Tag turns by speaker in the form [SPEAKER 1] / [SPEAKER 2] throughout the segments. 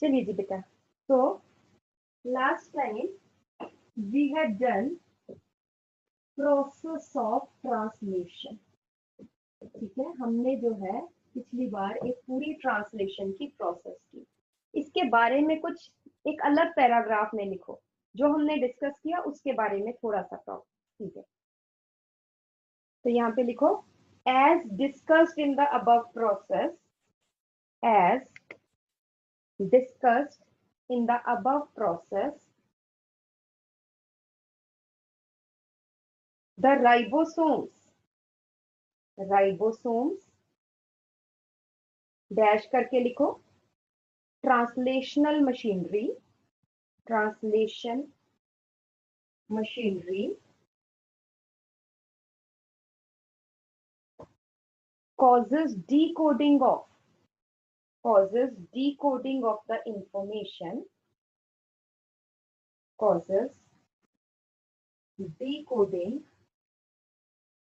[SPEAKER 1] चलिए जी बेटा, तो last time we had done process of translation. ठीक है, हमने जो है पिछली बार एक पूरी ट्रांसलेशन की प्रोसेस की। इसके बारे में कुछ एक अलग पैराग्राफ में लिखो, जो हमने डिस्कस किया उसके बारे में थोड़ा सा टॉक। ठीक है, तो यहाँ पे लिखो, as discussed in the above process, एज discussed in the above process, the ribosomes dash करके लिखो, translation machinery causes decoding of the information, causes decoding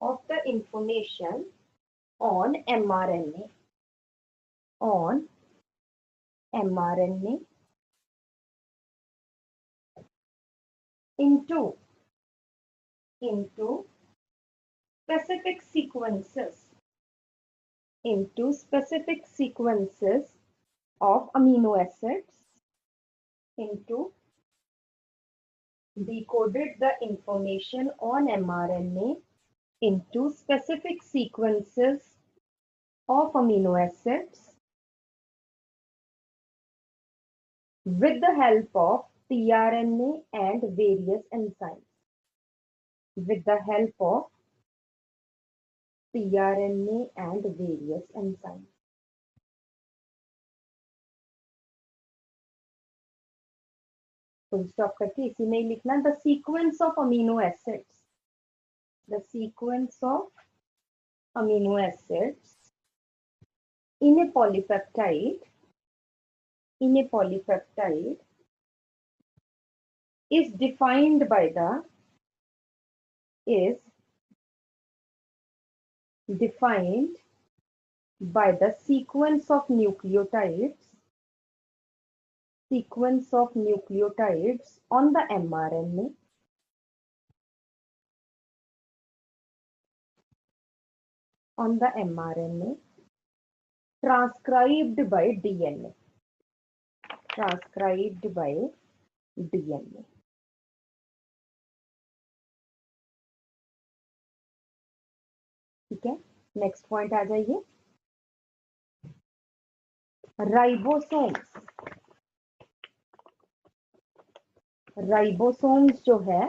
[SPEAKER 1] of the information on mRNA, into specific sequences of amino acids, decoded the information on mRNA into specific sequences of amino acids with the help of tRNA and various enzymes. With the help of tRNA and various enzymes. Full stop करके इसी में ही लिखना, the sequence of amino acids, the sequence of amino acids in a polypeptide is defined by the sequence of nucleotides on the mRNA transcribed by DNA. ठीक है, next point आ जाइए, ribosomes जो है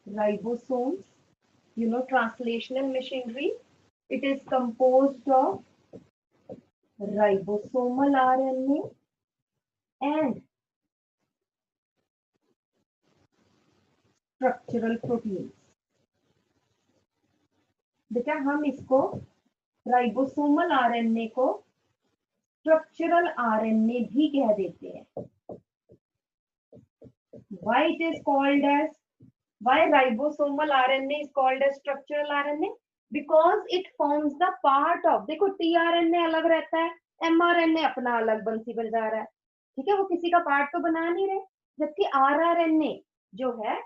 [SPEAKER 1] ribosomes, you know, translational machinery, it is composed of ribosomal RNA and structural proteins. बेटा हम इसको ribosomal RNA को structural RNA भी कह देते हैं. Why it is called as, why ribosomal RNA is called as structural RNA? Because it forms the part of, देखो tRNA अलग रहता है, mRNA अपना अलग बंसी बन जा रहा है, ठीक है, वो किसी का पार्ट तो बना नहीं रहे, जबकि rRNA जो है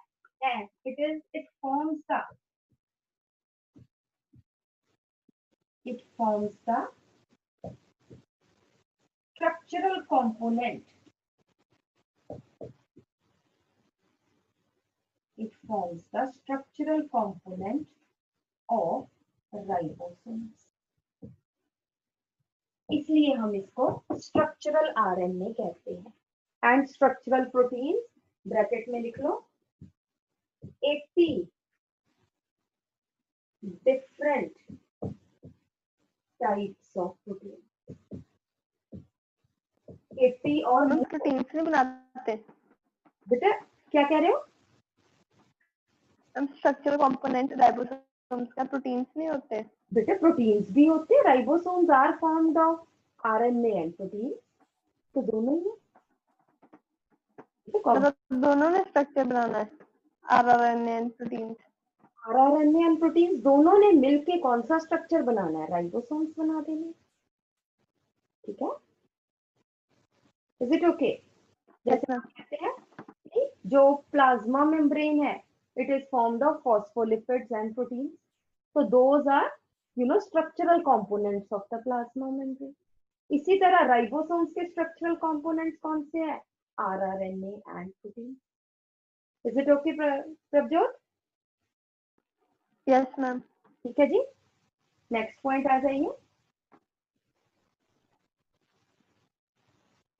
[SPEAKER 1] it forms the structural component. It forms the structural component of ribosomes. इसलिए हम इसको स्ट्रक्चरल आरएनए कहते हैं. एंड स्ट्रक्चरल प्रोटीन ब्रैकेट में लिख लो, 80 डिफरेंट टाइप्स ऑफ प्रोटीन. 80 और
[SPEAKER 2] प्रोटीन्स नहीं बनाते
[SPEAKER 1] बेटा, क्या कह रहे हो?
[SPEAKER 2] स्ट्रक्चरल कंपोनेंट राइबोसोम्स का प्रोटीन्स नहीं होते
[SPEAKER 1] बेटा? प्रोटीन्स भी होते हैं. Ribosomes are formed of RNA and protein, तो दोनों ही है.
[SPEAKER 2] तो दोनों ने स्ट्रक्चर बनाना है, RNA and proteins.
[SPEAKER 1] RRNA and proteins दोनों ने मिलके कौन सा स्ट्रक्चर बनाना है? राइबोसोम्स बना देने। ठीक है, इज इट ओके? जैसे हम कहते हैं कि जो प्लाज्मा मेम्ब्रेन है, it is formed of phospholipids and proteins, so those are structural components of the plasma membrane. इसी तरह राइबोसोम्स के स्ट्रक्चरल कंपोनेंट्स कौन से हैं? RRNA and protein. Is it okay Prabhjot?
[SPEAKER 2] Yes ma'am.
[SPEAKER 1] ठीक है जी, नेक्स्ट पॉइंट आ जाइए।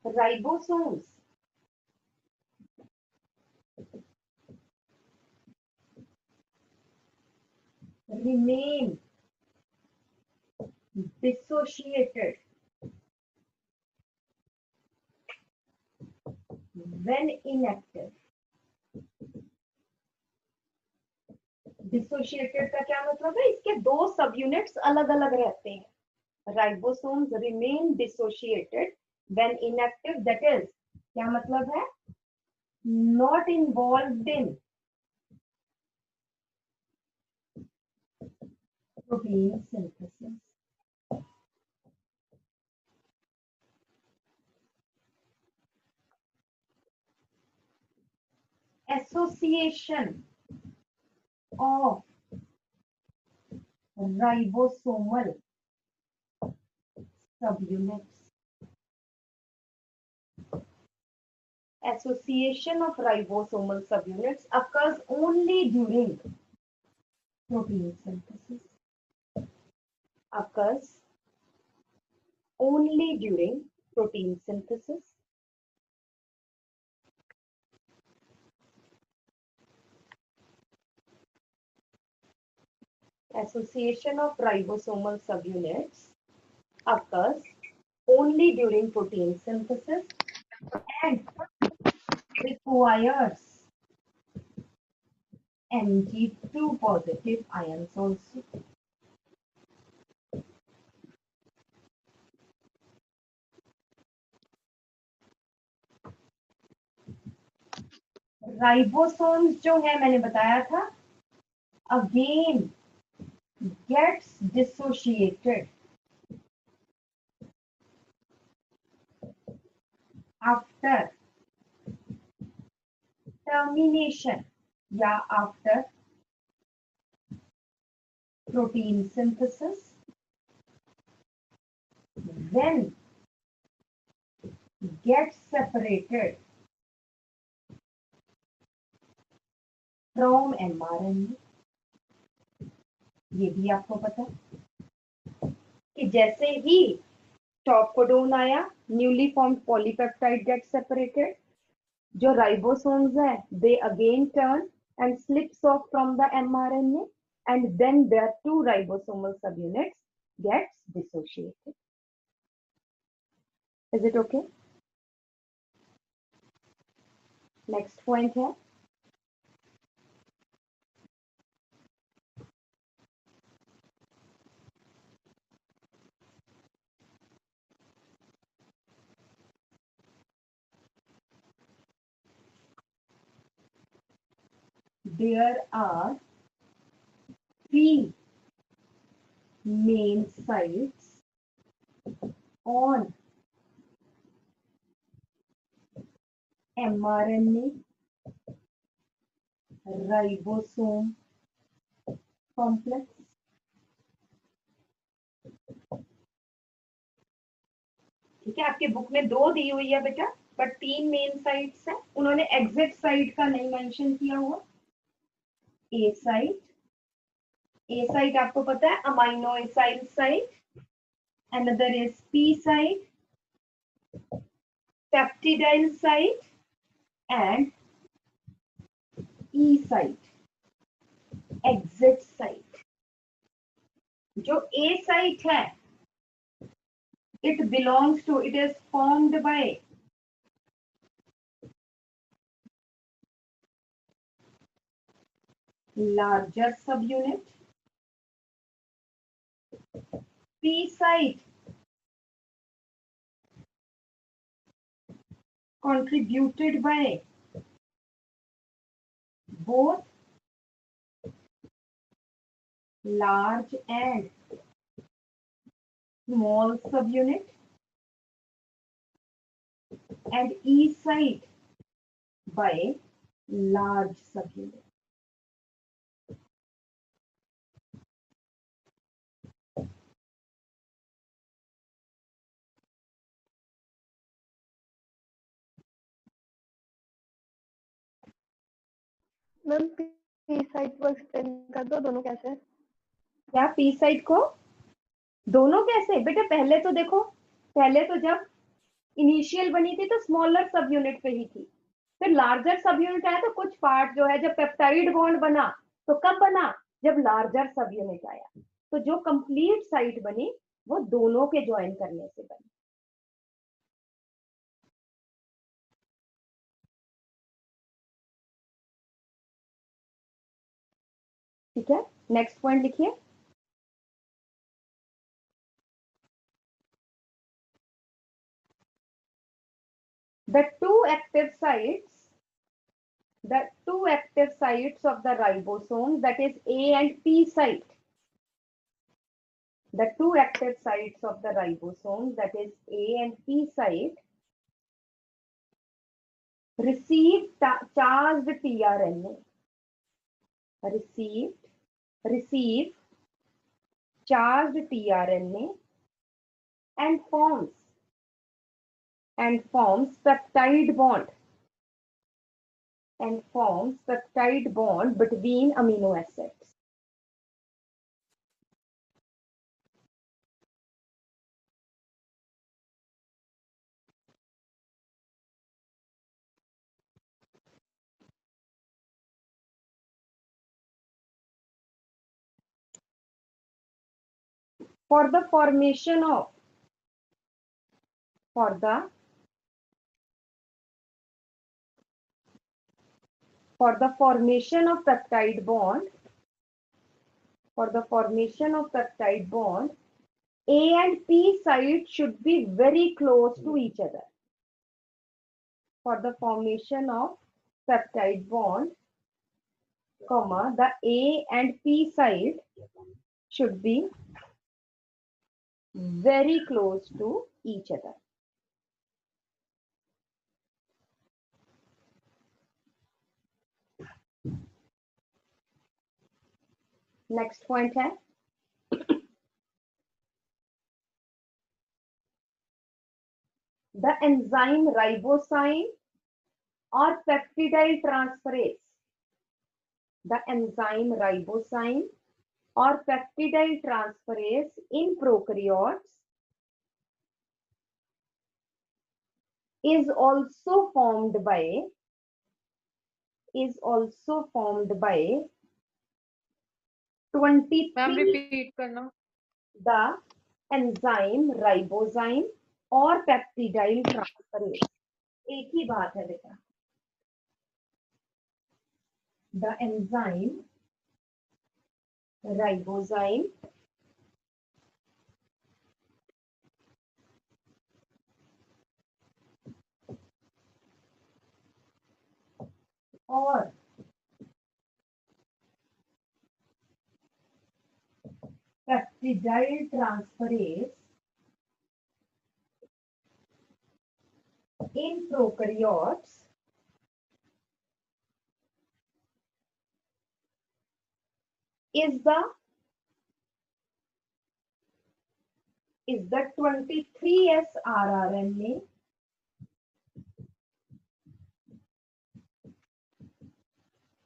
[SPEAKER 1] Ribosomes remain dissociated when inactive। Dissociated का क्या मतलब है? इसके दो सब यूनिट्स अलग अलग रहते हैं। Ribosomes remain dissociated when inactive, that is, क्या मतलब है? Not involved in protein synthesis. Association of ribosomal subunits, association of ribosomal subunits occurs only during protein synthesis, occurs only during protein synthesis। Association of ribosomal subunits occurs only during protein synthesis and requires Mg2 positive ions also। Ribosomes जो है, मैंने बताया था, again gets dissociated after termination या after protein synthesis when gets separated from mRNA। ये भी आपको पता कि जैसे ही स्टॉप कोडोन आया, newly formed polypeptide get separated, जो राइबोसोम्स है, they again turn and slips off from the mRNA, and then their two ribosomal subunits gets dissociated। Is it okay? Next point है there are three main sites on mRNA ribosome complex। ठीक है, आपके book में दो दी हुई है बेटा, but तीन मेन साइट्स है। उन्होंने एग्जैक्ट साइट का नहीं मेंशन किया हुआ। ए साइट, ए साइट आपको पता है, amino acyl site. Another is P site, peptidyl site, and E site, exit site. जो ए साइट है, it belongs to, it is formed by larger subunit। P site contributed by both large and small subunit, and E site by large subunit.
[SPEAKER 2] Ma'am P site को explain कर दो, दोनों कैसे?
[SPEAKER 1] क्या P site को दोनों कैसे? बेटा पहले तो देखो, पहले तो जब इनिशियल बनी थी तो स्मॉलर सब यूनिट पे ही थी, फिर लार्जर सब यूनिट आया तो कुछ पार्ट जो है, जब पेप्टाइड बॉन्ड बना तो कब बना? जब लार्जर सब यूनिट आया। तो जो कंप्लीट साइट बनी वो दोनों के ज्वाइन करने से बनी। ठीक है, नेक्स्ट पॉइंट लिखिए। The two active sites of the ribosome, that is A and P site. The two active sites of the ribosome, that is A and P site, receive charged tRNA. Receive charged tRNA and forms peptide bond between amino acids. For the formation of peptide bond, A and P site should be very close to each other. For the formation of peptide bond, the A and P site should be very close to each other. Next point है the enzyme ribosome or peptidyl transferase. The enzyme ribosome or peptidyl transferase in prokaryotes is also formed by 23
[SPEAKER 3] ma'am repeat करना।
[SPEAKER 1] the enzyme ribosome और peptidyl transferase एक ही बात है बेटा। The enzyme ribosome और peptidyl transferase in prokaryotes is the 23S rRNA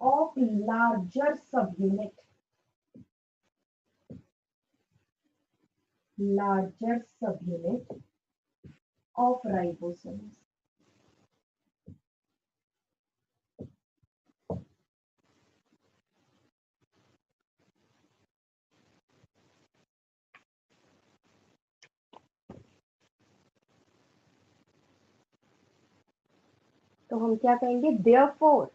[SPEAKER 1] of larger subunit of ribosomes. तो हम क्या कहेंगे? therefore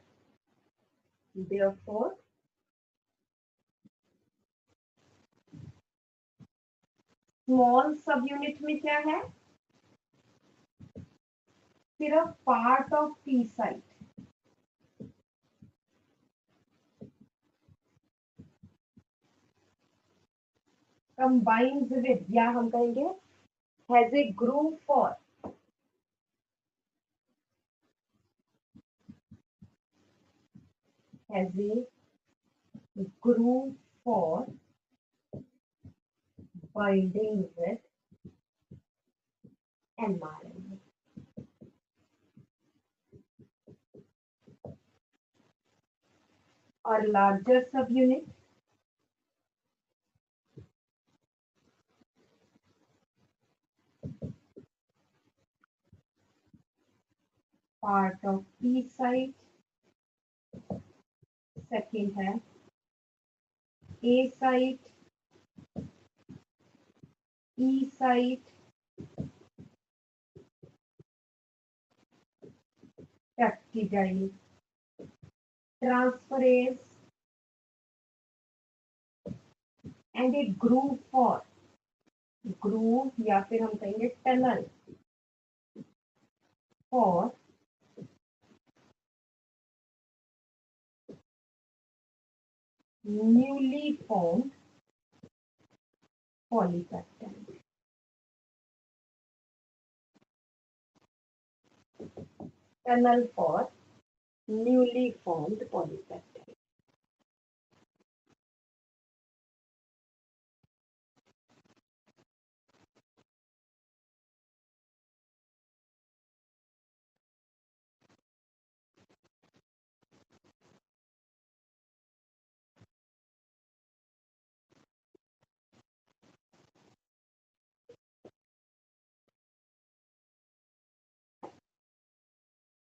[SPEAKER 1] स्मॉल सब यूनिट में क्या है? सिर्फ part of P site, combines with, या हम कहेंगे has a groove for, has a groove for binding with mRNA. और larger subunit, part of P site, second है A site, E site, peptidase transferase, and a groove for, groove या फिर हम कहेंगे tunnel for newly formed polypeptide. Tunnel for newly formed polypeptide.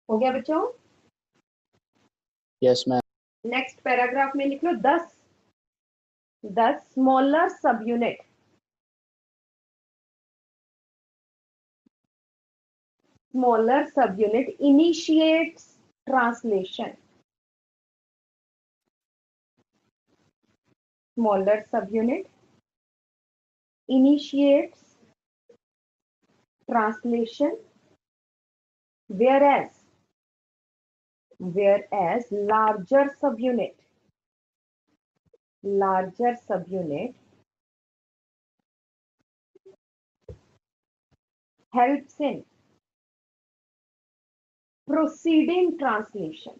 [SPEAKER 1] हो गया बच्चों?
[SPEAKER 3] Yes ma'am.
[SPEAKER 1] Next paragraph में लिख लो 10 स्मॉलर सब unit, smaller subunit initiates translation. Smaller subunit initiates translation, whereas larger subunit helps in proceeding translation,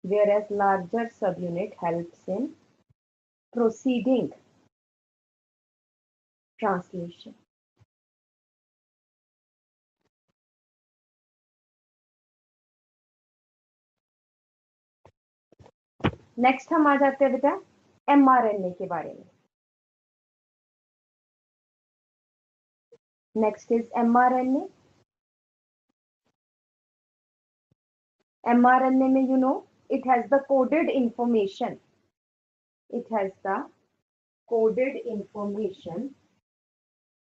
[SPEAKER 1] whereas larger subunit helps in proceeding translation. Next हम आ जाते हैं बेटा mRNA के बारे में. Next is mRNA. mRNA में you know it has the coded information. It has the coded information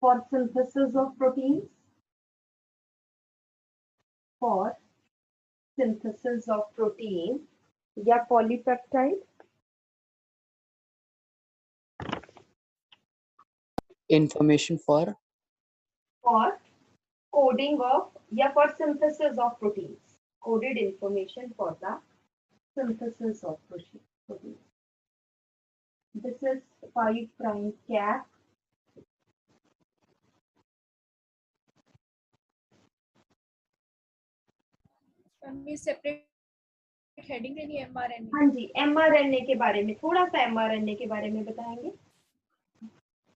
[SPEAKER 1] for synthesis of proteins, for synthesis of protein या polypeptide.
[SPEAKER 3] Information for
[SPEAKER 1] coding of या for synthesis of proteins. Coded information for the synthesis of proteins. This is 5' cap.
[SPEAKER 4] Separate heading लेनी है mRNA.
[SPEAKER 1] हाँ जी, mRNA के बारे में थोड़ा सा mRNA के बारे में बताएंगे.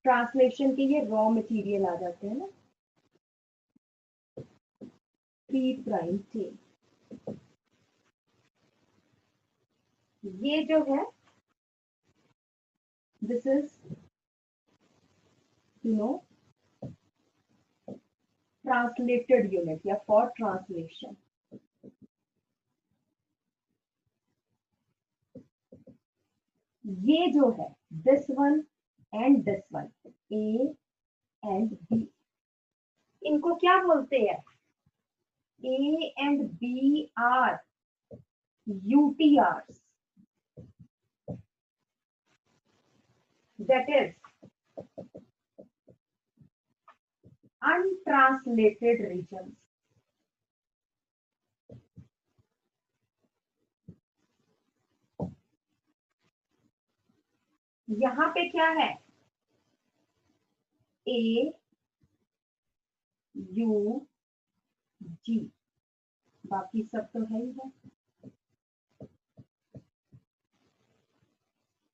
[SPEAKER 1] ट्रांसलेशन के ये रॉ मटेरियल आ जाते हैं ना, 3' चेन. ये जो है दिस इज ट्रांसलेटेड यूनिट या फॉर ट्रांसलेशन. ये जो है this one and this one, A and B, इनको क्या बोलते हैं? A and B are UTRs. That is untranslated regions. यहाँ पे क्या है, A U G, बाकी सब तो है ही है,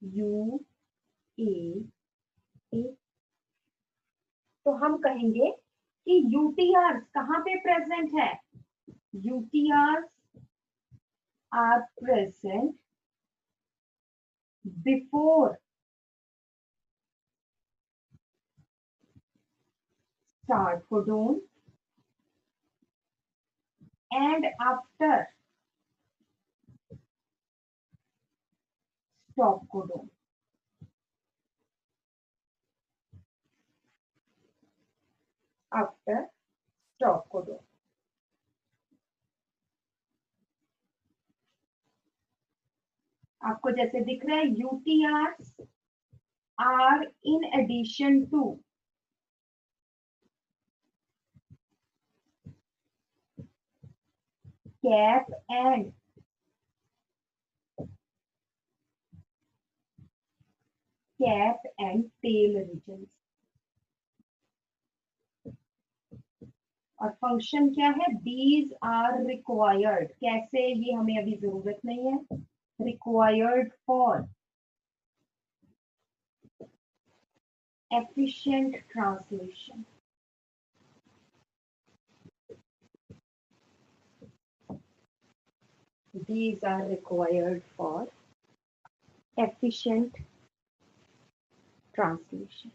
[SPEAKER 1] U A A। तो हम कहेंगे कि UTRs कहाँ पे प्रेजेंट है, UTRs are present before start codon and after stop codon। After stop codon. आपको जैसे दिख रहा है, UTRs are in addition to cap and tail regions. और फंक्शन क्या है, दीज आर रिक्वायर्ड, कैसे ये हमें अभी जरूरत नहीं है, required for efficient translation। These are required for efficient translation।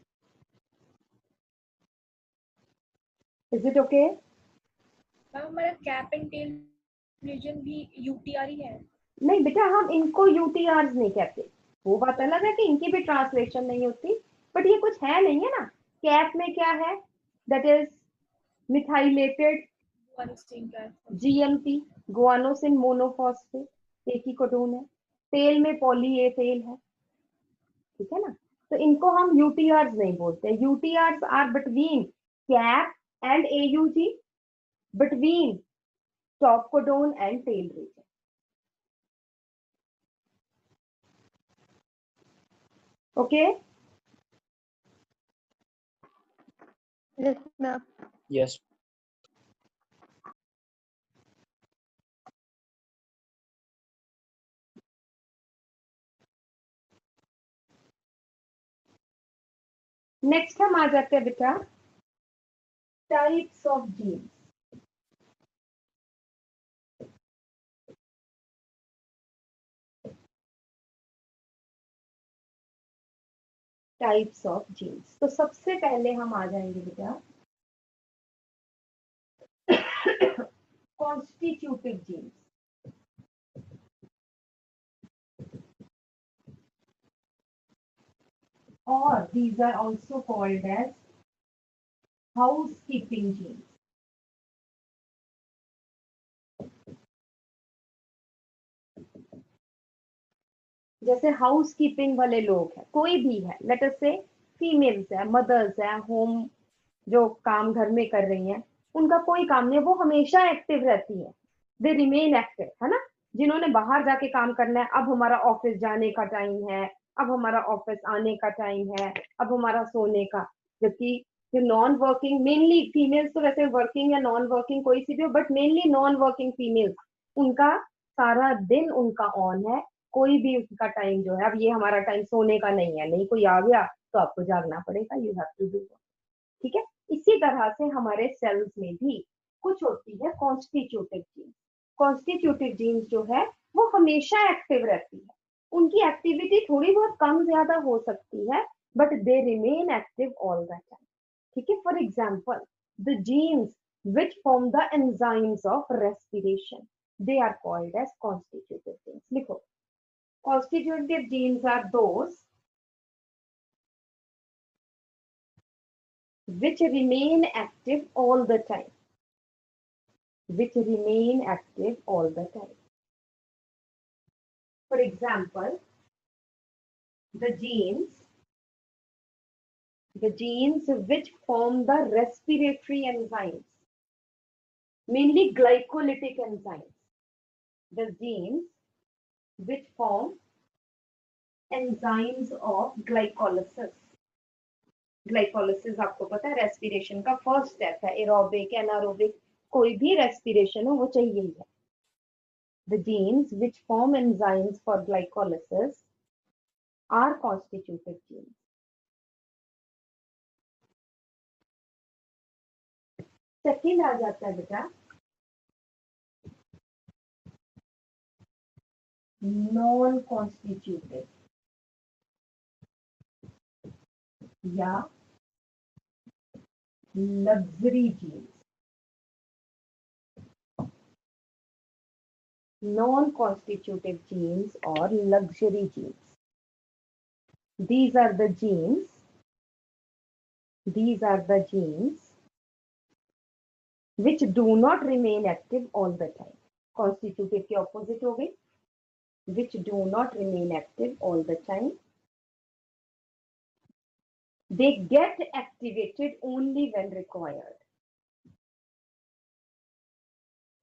[SPEAKER 1] Is it okay?
[SPEAKER 4] Ma'am हमारा कैप एंड टेल रीजन भी यूटीआर ही है।
[SPEAKER 1] नहीं बेटा, हम इनको यूटीआर नहीं कहते, वो बात अलग है कि इनकी भी ट्रांसलेशन नहीं होती, बट ये कुछ है नहीं है ना। कैप में क्या है, that is methylated GMP, guanosine monophosphate, एक ही कोडोन है। टेल में पॉली ए टेल है, ठीक है ना। तो इनको हम यूटीआर नहीं बोलते, UTR are between cap and AUG, between top codon and tail region. Okay
[SPEAKER 2] Yes, ma'am.
[SPEAKER 3] Yes.
[SPEAKER 1] Next हम आ जाते हैं बेटा types of genes. Types of genes, तो सबसे पहले हम आ जाएंगे बेटा कॉन्स्टिट्यूटिव जीन्स। और these are also called as housekeeping genes। जैसे हाउस कीपिंग वाले लोग हैं, कोई भी है, लेट अस से फीमेल्स है, मदर्स है, होम जो काम घर में कर रही हैं, उनका कोई काम नहीं, वो हमेशा एक्टिव रहती है, दे रिमेन एक्टिव, है ना। जिन्होंने बाहर जाके काम करना है, अब हमारा ऑफिस जाने का टाइम है, अब हमारा ऑफिस आने का टाइम है, अब हमारा सोने का। जबकि जो नॉन वर्किंग, मेनली फीमेल्स तो वैसे वर्किंग या नॉन वर्किंग कोई सी भी हो, but mainly non working females, उनका सारा दिन उनका ऑन है, कोई भी उसका टाइम जो है, अब ये हमारा टाइम सोने का नहीं है, नहीं कोई आ गया तो आपको जागना पड़ेगा, यू हैव टू डू, ठीक है। इसी तरह से हमारे सेल्स में भी कुछ होती है कॉन्स्टिट्यूटिव जीन्स। कॉन्स्टिट्यूटिव जीन्स जो है वो हमेशा एक्टिव रहती है, उनकी एक्टिविटी थोड़ी बहुत कम ज्यादा हो सकती है, but they remain active all the time, ठीक है। For example the genes which form the enzymes of respiration, they are called as constitutive genes। लिखो, constitutive genes are those which remain active all the time, which remain active all the time। For example, the genes which form the respiratory enzymes, mainly glycolytic enzymes, the genes which form enzymes of glycolysis. Glycolysis आपको पता है respiration का first step है, aerobic anaerobic कोई भी respiration हो वो चाहिए ही है। The genes which form enzymes for glycolysis are constitutive genes. Second आ जाता है बेटा नॉन कॉन्स्टिट्यूटिव या luxury genes. Non-constitutive genes or luxury genes. These are the genes which do not remain active all the time. Constitutive के opposite हो गई, which do not remain active all the time. They get activated only when required.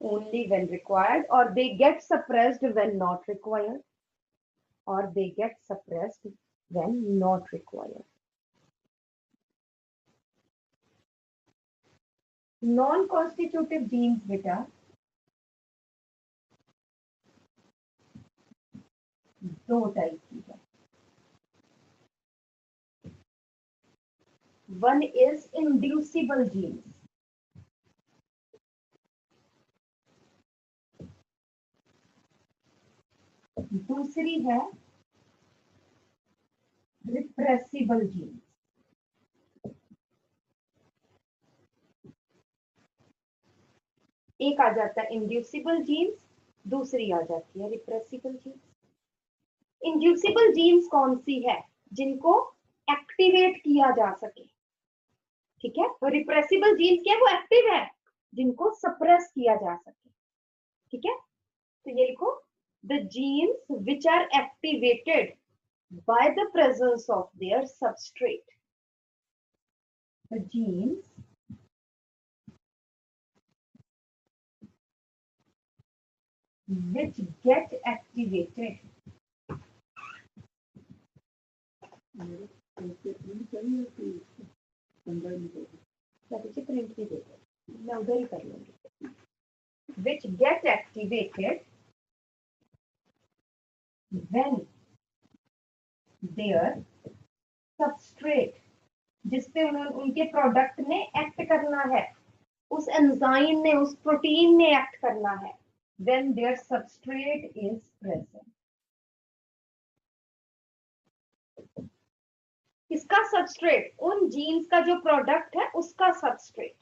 [SPEAKER 1] Only when required, or they get suppressed when not required, or they get suppressed when not required. Non-constitutive genes बेटा दो type की है। One is inducible genes. दूसरी है repressible jeans. एक आ जाता है inducible jeans, दूसरी आ जाती है रिप्रेसिबल जीन्स। इंड्यूसिबल जीन्स कौन सी है? जिनको एक्टिवेट किया जा सके, ठीक है। तो रिप्रेसिबल जीन्स क्या है? वो एक्टिव है, जिनको सप्रेस किया जा सके, ठीक है। तो ये लिखो the genes which are activated by the presence of their substrate. The genes which get activated मैं उधर ही कर लूंगी। Which get activated when their substrate जिसपे उनके प्रोडक्ट ने एक्ट करना है, उस एंजाइम ने, उस प्रोटीन ने एक्ट करना है, when their substrate is present. किसका सबस्ट्रेट? उन जीन्स का जो प्रोडक्ट है उसका सबस्ट्रेट,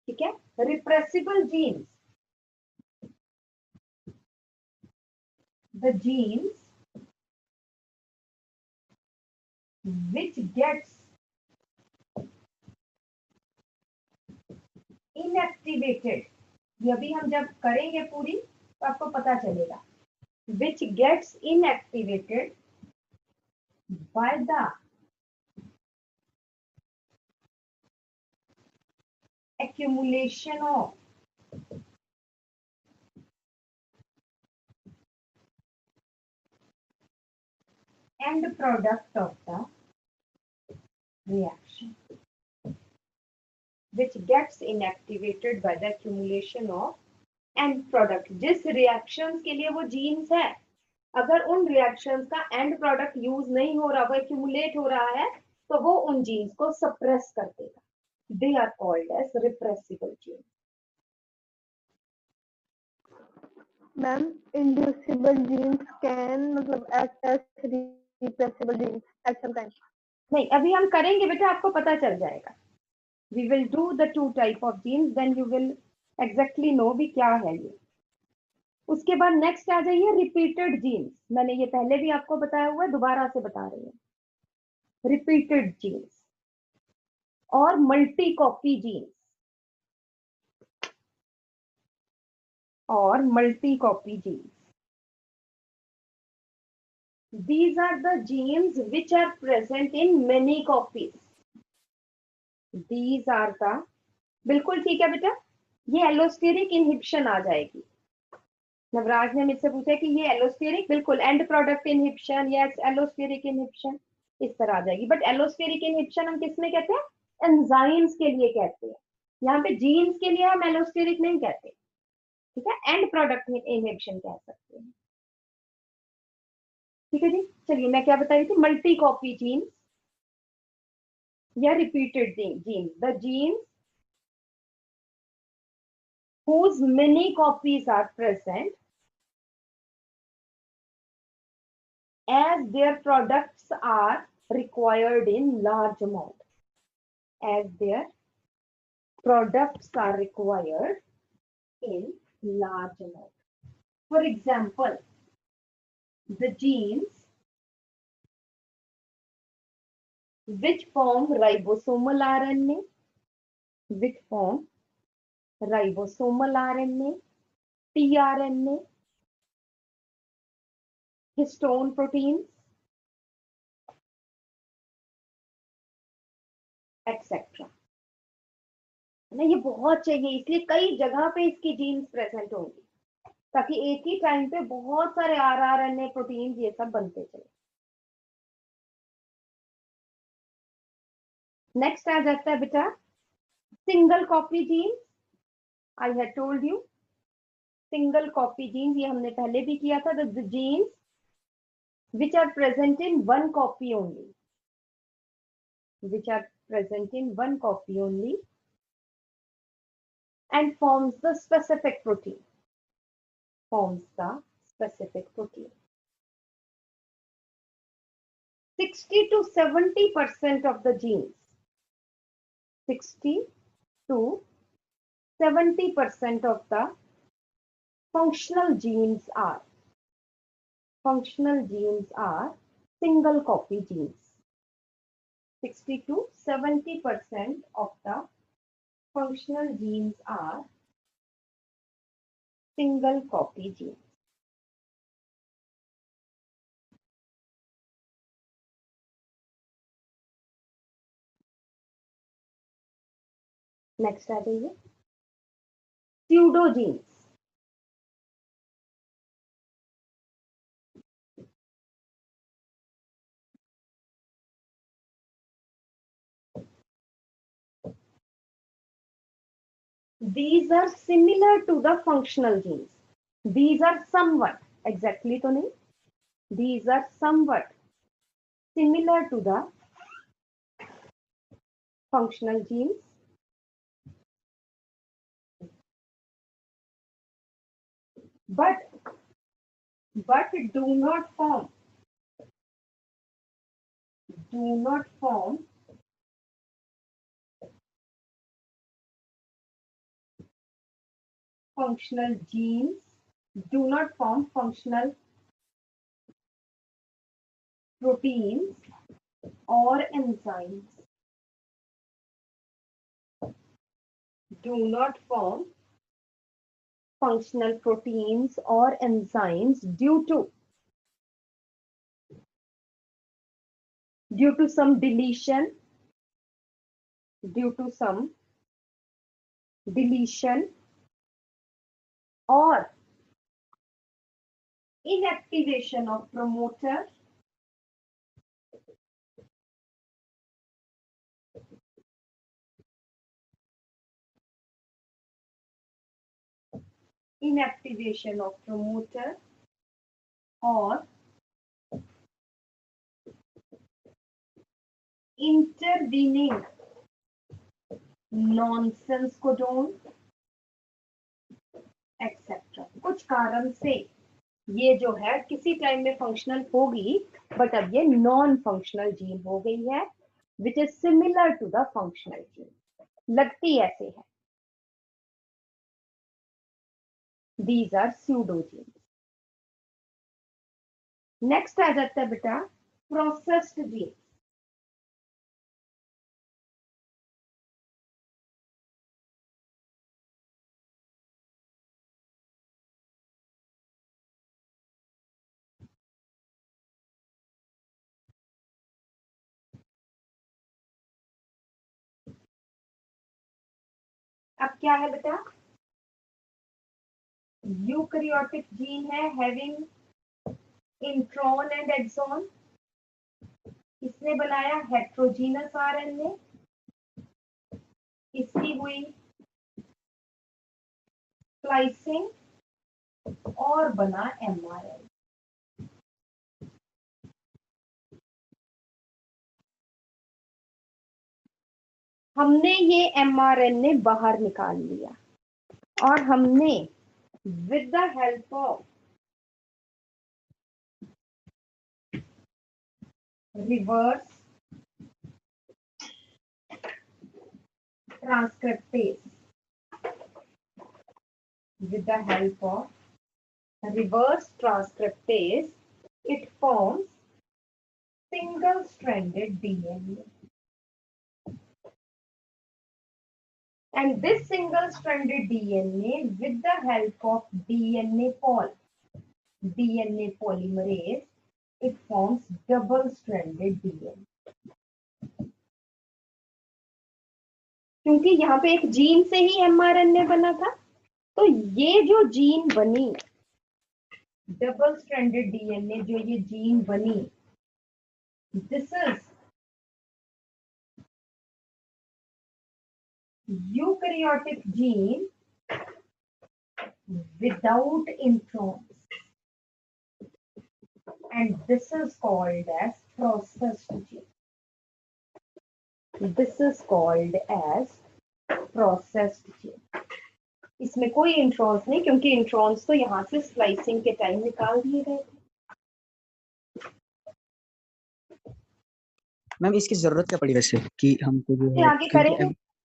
[SPEAKER 1] ठीक है। Repressible genes, the genes which gets inactivated, ये अभी हम जब करेंगे पूरी तो आपको पता चलेगा। which gets inactivated by the accumulation of end product of the reaction, which gets inactivated by the accumulation of end product. जिस reactions के लिए वो genes है, अगर उन reactions का end product use नहीं हो रहा, वो accumulate हो रहा है, तो वो उन genes को suppress कर देगा। They are called as repressible genes.
[SPEAKER 2] Ma'am, inducible genes can मतलब act as repressible genes at some time.
[SPEAKER 1] नहीं, अभी हम करेंगे बेटा, आपको पता चल जाएगा। We will do the two type of genes, then you will exactly know भी क्या है ये। उसके बाद नेक्स्ट आ जाइए रिपीटेड जीन्स। मैंने ये पहले भी आपको बताया हुआ है, दोबारा से बता रही हूँ। रिपीटेड जीन्स और मल्टी कॉपी जीन्स और multi copy genes. These are the genes which are present in many copies. These are the, बिल्कुल ठीक है बेटा, ये एलोस्टेरिक इनहिबिशन आ जाएगी। नवराज ने मुझसे पूछा कि ये एलोस्टेरिक, बिल्कुल एंड प्रोडक्ट इनहिबिशन या एलोस्टेरिक इनहिबिशन इस तरह आ जाएगी। बट एलोस्टेरिक इनहिबिशन हम किस में कहते हैं? एंजाइम्स के लिए कहते हैं। यहाँ पे जीन्स के लिए हम एलोस्टेरिक नहीं कहते, ठीक है, एंड प्रोडक्ट इनहिबिशन कह सकते हैं। ठीक है जी, चलिए मैं क्या बता रही थी, मल्टी कॉपी जीन्स या repeated genes, the genes whose many copies are present as their products are required in large amount, as their products are required in large amount. For example, the genes which form ribosomal RNA, which form ribosomal RNA, tRNA, histone proteins, etc. ना ये बहुत चाहिए, इसलिए कई जगह पे इसकी genes present होंगी ताकि एक ही टाइम पे बहुत सारे आरआरएनए प्रोटीन ये सब बनते चले। नेक्स्ट आ जाता है बेटा single copy genes. I had told you single copy genes, ये हमने पहले भी किया था। The genes which are present in one copy only, which are present in one copy only and forms the specific protein, forms the specific protein. 60 to 70% of the genes, 60 to 70% of the functional genes are single copy genes. 60 to 70% of the functional genes are single copy genes. Next आ जाइए pseudo genes. These are similar to the functional genes. These are somewhat, exactly तो नहीं, these are somewhat similar to the functional genes, but do not form functional genes, do not form functional proteins or enzymes, do not form functional proteins or enzymes due to some deletion, or inactivation of promoter, or intervening nonsense codon, etcetera. कुछ कारण से ये जो है किसी time में functional होगी but अब ये नॉन फंक्शनल जीन हो गई है, which is similar to the functional gene, लगती ऐसे है। These are pseudo genes. Next आ जाता है बेटा प्रोसेस्ड जीन। अब क्या है बेटा, यूकैरियोटिक जीन है हैविंग इंट्रॉन एंड एक्सॉन। इसने बनाया हेट्रोजीनस आरएनए, इसकी हुई स्प्लाइसिंग और बना एमआरएनए। हमने ये एमआरएनए बाहर निकाल लिया और हमने with the help of reverse transcriptase, with the help of reverse transcriptase, it forms single-stranded DNA. And this single-stranded DNA, with the help of DNA polymerase, it forms double-stranded DNA. क्योंकि यहाँ पे एक gene से ही mRNA बना था, तो ये जो जीन बनी डबल स्ट्रैंडेड डीएनए, जो ये जीन बनी, this is eukaryotic gene without introns, and this is called as processed gene. This is called as processed gene. इसमें कोई इंट्रॉन्स नहीं, क्योंकि इंट्रॉन्स तो यहाँ से स्प्लाइसिंग के टाइम निकाल दिए गए।
[SPEAKER 3] मैम इसकी जरूरत क्या पड़ी वैसे कि हमको जो है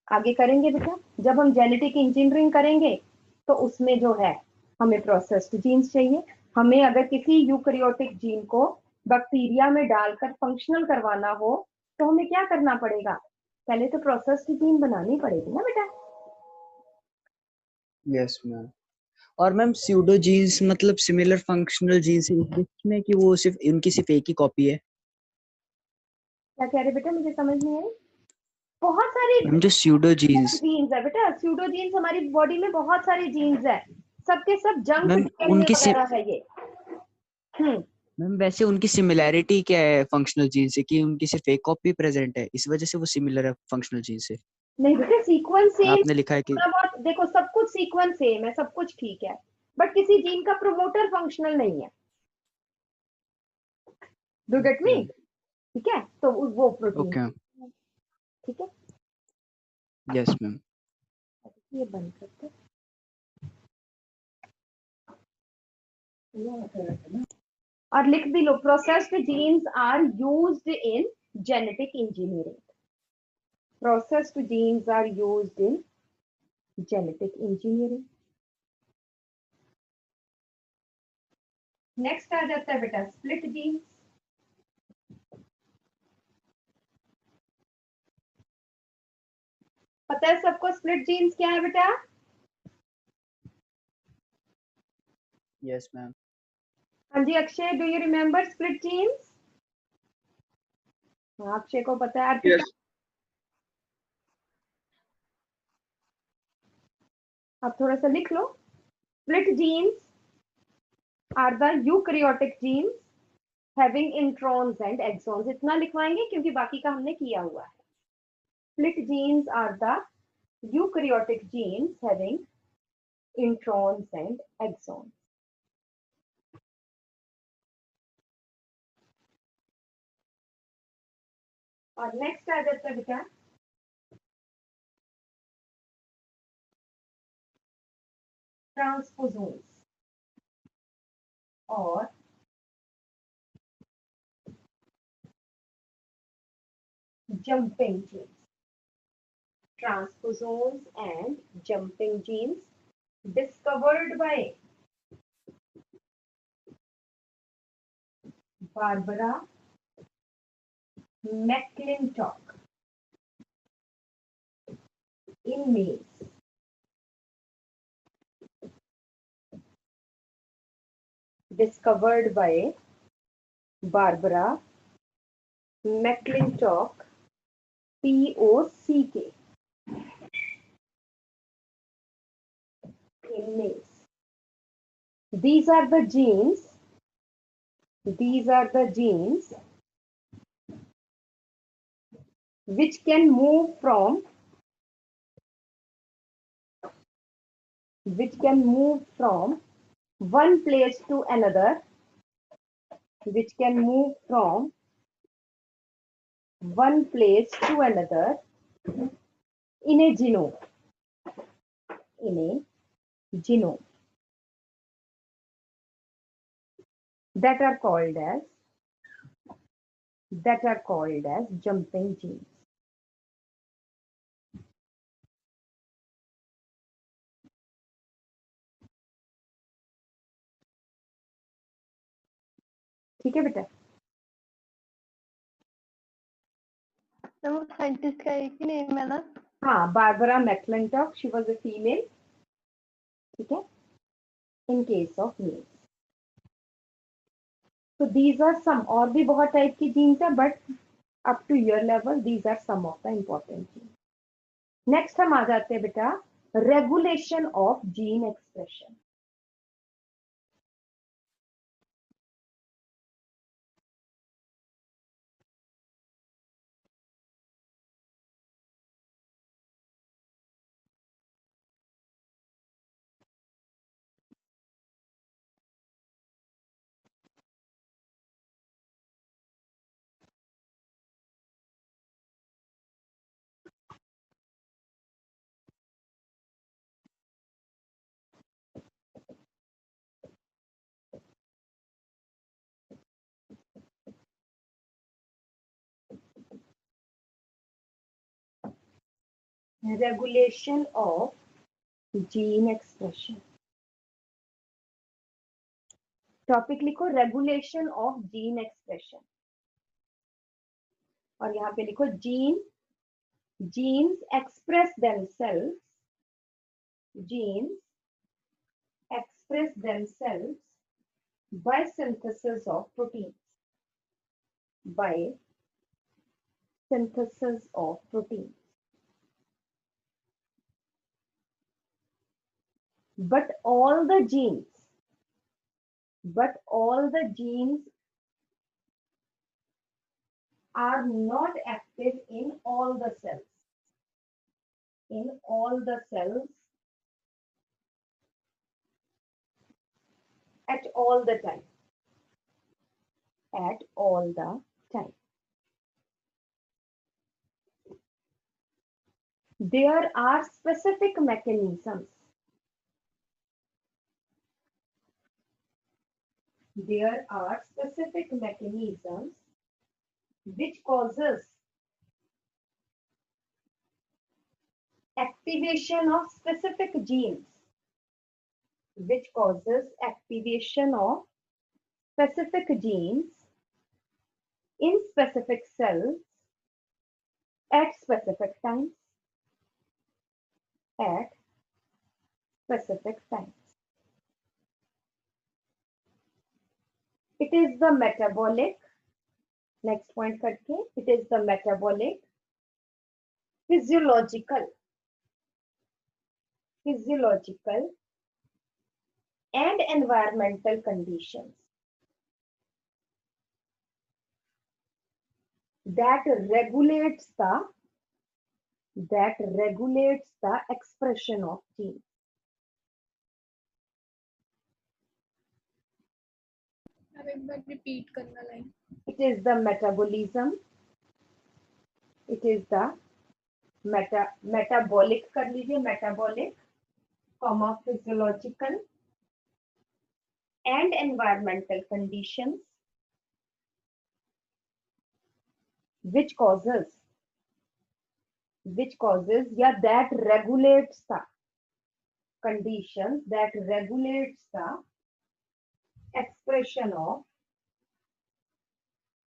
[SPEAKER 1] आगे करेंगे बेटा, जब हम जेनेटिक इंजीनियरिंग करेंगे तो उसमें जो है हमें प्रोसेस्ड जीन्स चाहिए। हमें अगर किसी यूकैरियोटिक जीन को बैक्टीरिया में डालकर फंक्शनल करवाना हो तो हमें क्या करना पड़ेगा? पहले तो प्रोसेस्ड जीन बनानी पड़ेगी ना बेटा।
[SPEAKER 3] Yes ma'am. और मैम स्यूडो जीन्स मतलब सिमिलर फंक्शनल जीन्स में कि वो सिर्फ उनकी सिर्फ एक ही कॉपी है?
[SPEAKER 1] क्या कह रहे बेटा, मुझे समझ नहीं आई। बहुत सारी
[SPEAKER 3] जो स्यूडो जीन्स
[SPEAKER 1] है बेटा, स्यूडो जीन्स हमारी बॉडी में बहुत सारी जीन्स है, सबके सब जंक
[SPEAKER 3] उनकी
[SPEAKER 1] वगैरह है ये।
[SPEAKER 3] मैम वैसे उनकी सिमिलैरिटी क्या है फंक्शनल जीन से कि उनकी सिर्फ एक कॉपी प्रेजेंट है, इस वजह से वो सिमिलर है फंक्शनल जीन से?
[SPEAKER 1] नहीं बेटा, सीक्वेंस सेम
[SPEAKER 3] आपने लिखा है कि
[SPEAKER 1] बहुत, देखो सब कुछ सीक्वेंस सेम है, सब कुछ ठीक है, बट किसी जीन का प्रमोटर फंक्शनल नहीं है। Do get me? ठीक है, तो वो प्रोटीन ठीक है।
[SPEAKER 3] Yes ma'am.
[SPEAKER 1] ये बंद करते और लिख भी लो, processed genes are used in genetic engineering. Processed genes are used in genetic engineering. Next आ जाता है बेटा स्प्लिट जीन्स। पता है सबको स्प्लिट जीन्स क्या है बेटा?
[SPEAKER 3] Yes ma'am.
[SPEAKER 1] हाँ जी Akshay, do you remember split genes? हाँ अक्षय को पता है। yes. अब थोड़ा सा लिख लो, split genes are the eukaryotic genes having introns and exons. इतना लिखवाएंगे क्योंकि बाकी का हमने किया हुआ है। Split genes are the eukaryotic genes having introns and exons. और नेक्स्ट आ जाता है बेटा ट्रांसपोजोन्स और jumping genes. Transposons and jumping genes discovered by Barbara McClintock in males. Discovered by Barbara McClintock, POCK, in males. These are the genes. These are the genes which can move from one place to another, which can move from one place to another in a genome. In a genome. That are called as jumping genes. ठीक है बेटा?
[SPEAKER 2] वो scientist का एक ही name है ना?
[SPEAKER 1] हाँ, Barbara McClintock, she was a female. ठीक है? In case of males. So these are some, और भी बहुत टाइप की जीन्स है, but up to your level these are some of the important genes. Next हम आ जाते हैं बेटा regulation of gene expression. Regulation of gene expression. Topic लिखो रेगुलेशन ऑफ जीन एक्सप्रेशन, और यहाँ पे लिखो genes express themselves, genes express themselves by synthesis of proteins, by synthesis of proteins. But all the genes are not active in all the cells. In all the cells at all the time. At all the time. There are specific mechanisms. There are specific mechanisms which causes activation of specific genes, which causes activation of specific genes in specific cells at specific times. At specific times. It is the metabolic, next point करके, it is the metabolic, physiological and environmental conditions that regulates the expression of genes.
[SPEAKER 4] अब एक बार repeat करना line.
[SPEAKER 1] It is the metabolism. It is the metabolic कर लीजिए, metabolic, physiological and environmental conditions which causes या that regulates the conditions that regulates the expression of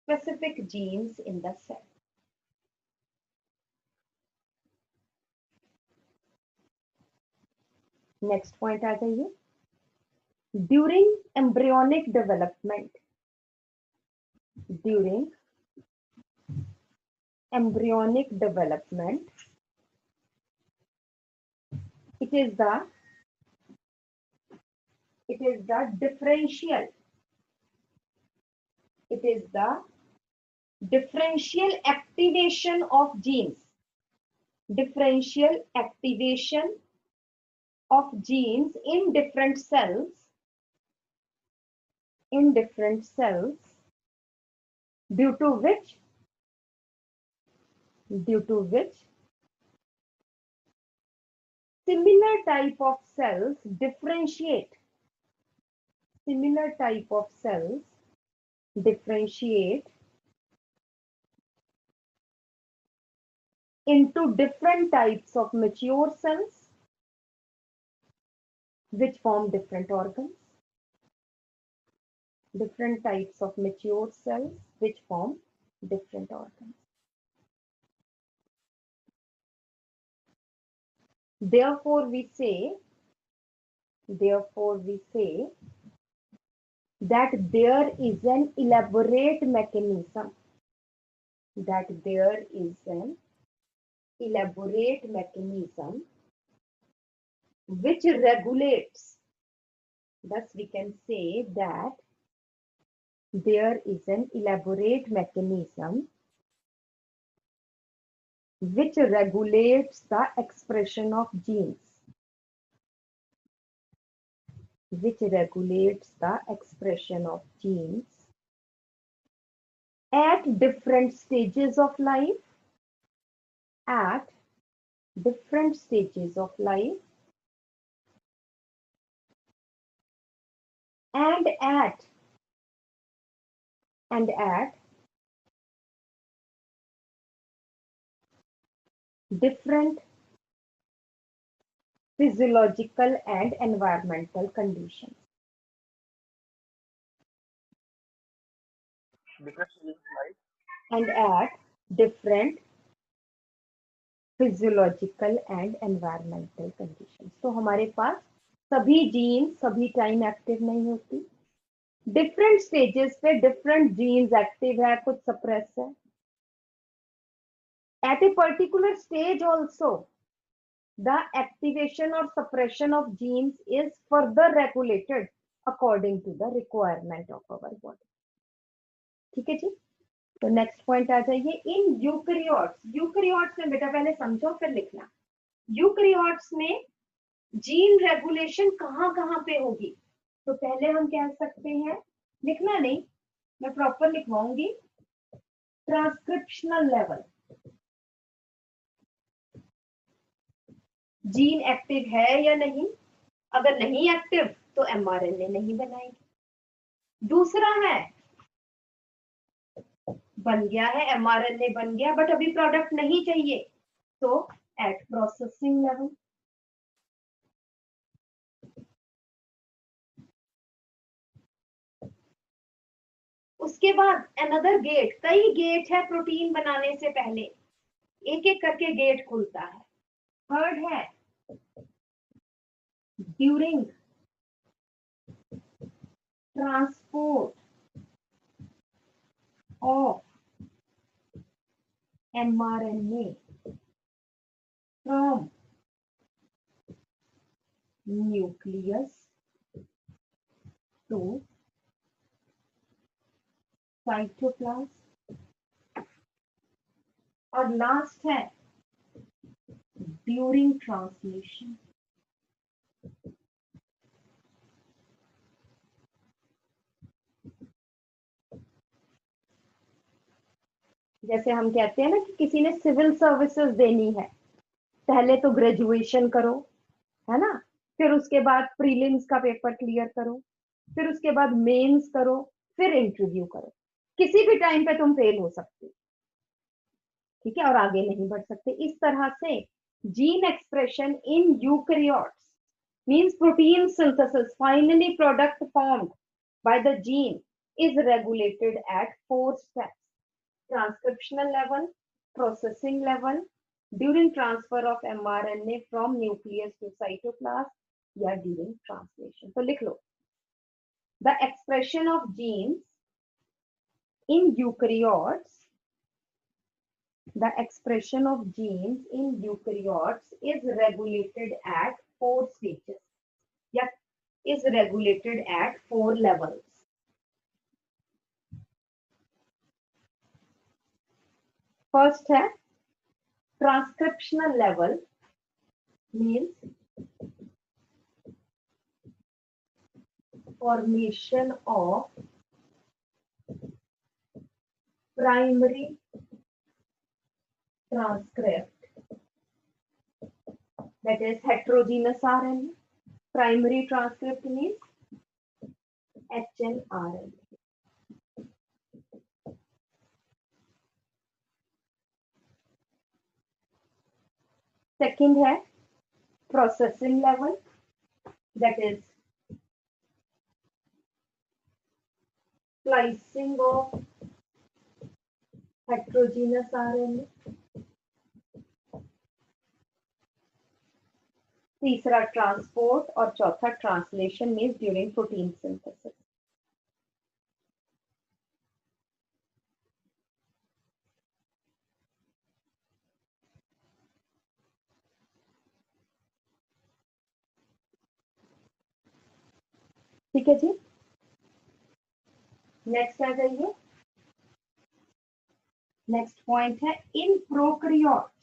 [SPEAKER 1] specific genes in the cell. Next point आ जाइए. During embryonic development, it is It is the differential. It is the differential activation of genes. Differential activation of genes in different cells. In different cells, due to which similar type of cells differentiate. Similar type of cells differentiate into different types of mature cells which form different organs. Different types of mature cells which form different organs. Therefore we say that there is an elaborate mechanism. That there is an elaborate mechanism which regulates. Thus we can say that there is an elaborate mechanism which regulates the expression of genes. Which regulates the expression of genes at different stages of life. At different stages of life. And at different physiological and environmental conditions. And at different physiological and environmental conditions. तो हमारे पास सभी gene सभी time active नहीं होती. Different stages पे different jeans active है, कुछ suppress है. At a particular stage also, the activation or suppression of genes is further regulated according to the requirement of our body. ठीक है जी. तो नेक्स्ट पॉइंट आ जाइए. In eukaryotes. यूकैरियोट्स में बेटा पहले समझो फिर लिखना. यूकैरियोट्स में जीन रेगुलेशन कहाँ पे होगी? तो पहले हम कह सकते हैं, लिखना नहीं, मैं प्रॉपर लिखवाऊंगी, ट्रांसक्रिप्शनल लेवल. जीन एक्टिव है या नहीं? अगर नहीं एक्टिव तो एमआरएनए नहीं बनाएंगे. दूसरा है, बन गया है एमआरएनए बन गया बट अभी प्रोडक्ट नहीं चाहिए, तो एट प्रोसेसिंग लेवल. उसके बाद अनदर गेट. कई गेट है प्रोटीन बनाने से पहले, एक एक करके गेट खुलता है. थर्ड है during transport of mRNA from nucleus to cytoplasm. और लास्ट है ड्यूरिंग ट्रांसलेशन. जैसे हम कहते हैं ना कि किसी ने सिविल सर्विसेज देनी है, पहले तो ग्रेजुएशन करो, है ना, फिर उसके बाद प्रीलिम्स का पेपर क्लियर करो, फिर उसके बाद मेंस करो, फिर इंटरव्यू करो. किसी भी टाइम पे तुम फेल हो सकते, ठीक है, और आगे नहीं बढ़ सकते. इस तरह से gene expression in eukaryotes means protein synthesis, finally product formed by the gene, is regulated at 4 steps: transcriptional level, processing level, during transfer of mRNA from nucleus to cytoplasm, या during translation. तो लिख लो, the expression of genes in eukaryotes, the expression of genes in eukaryotes is regulated at 4 stages. या is regulated at 4 levels. First है transcriptional level, means formation of primary transcript, that is heterogeneous RNA. Primary transcript means HNRNA. Second है processing level, that is splicing of heterogeneous RNA. तीसरा transport और चौथा translation means during protein synthesis. ठीक है जी. Next आ जाइए. Next point है in prokaryotes.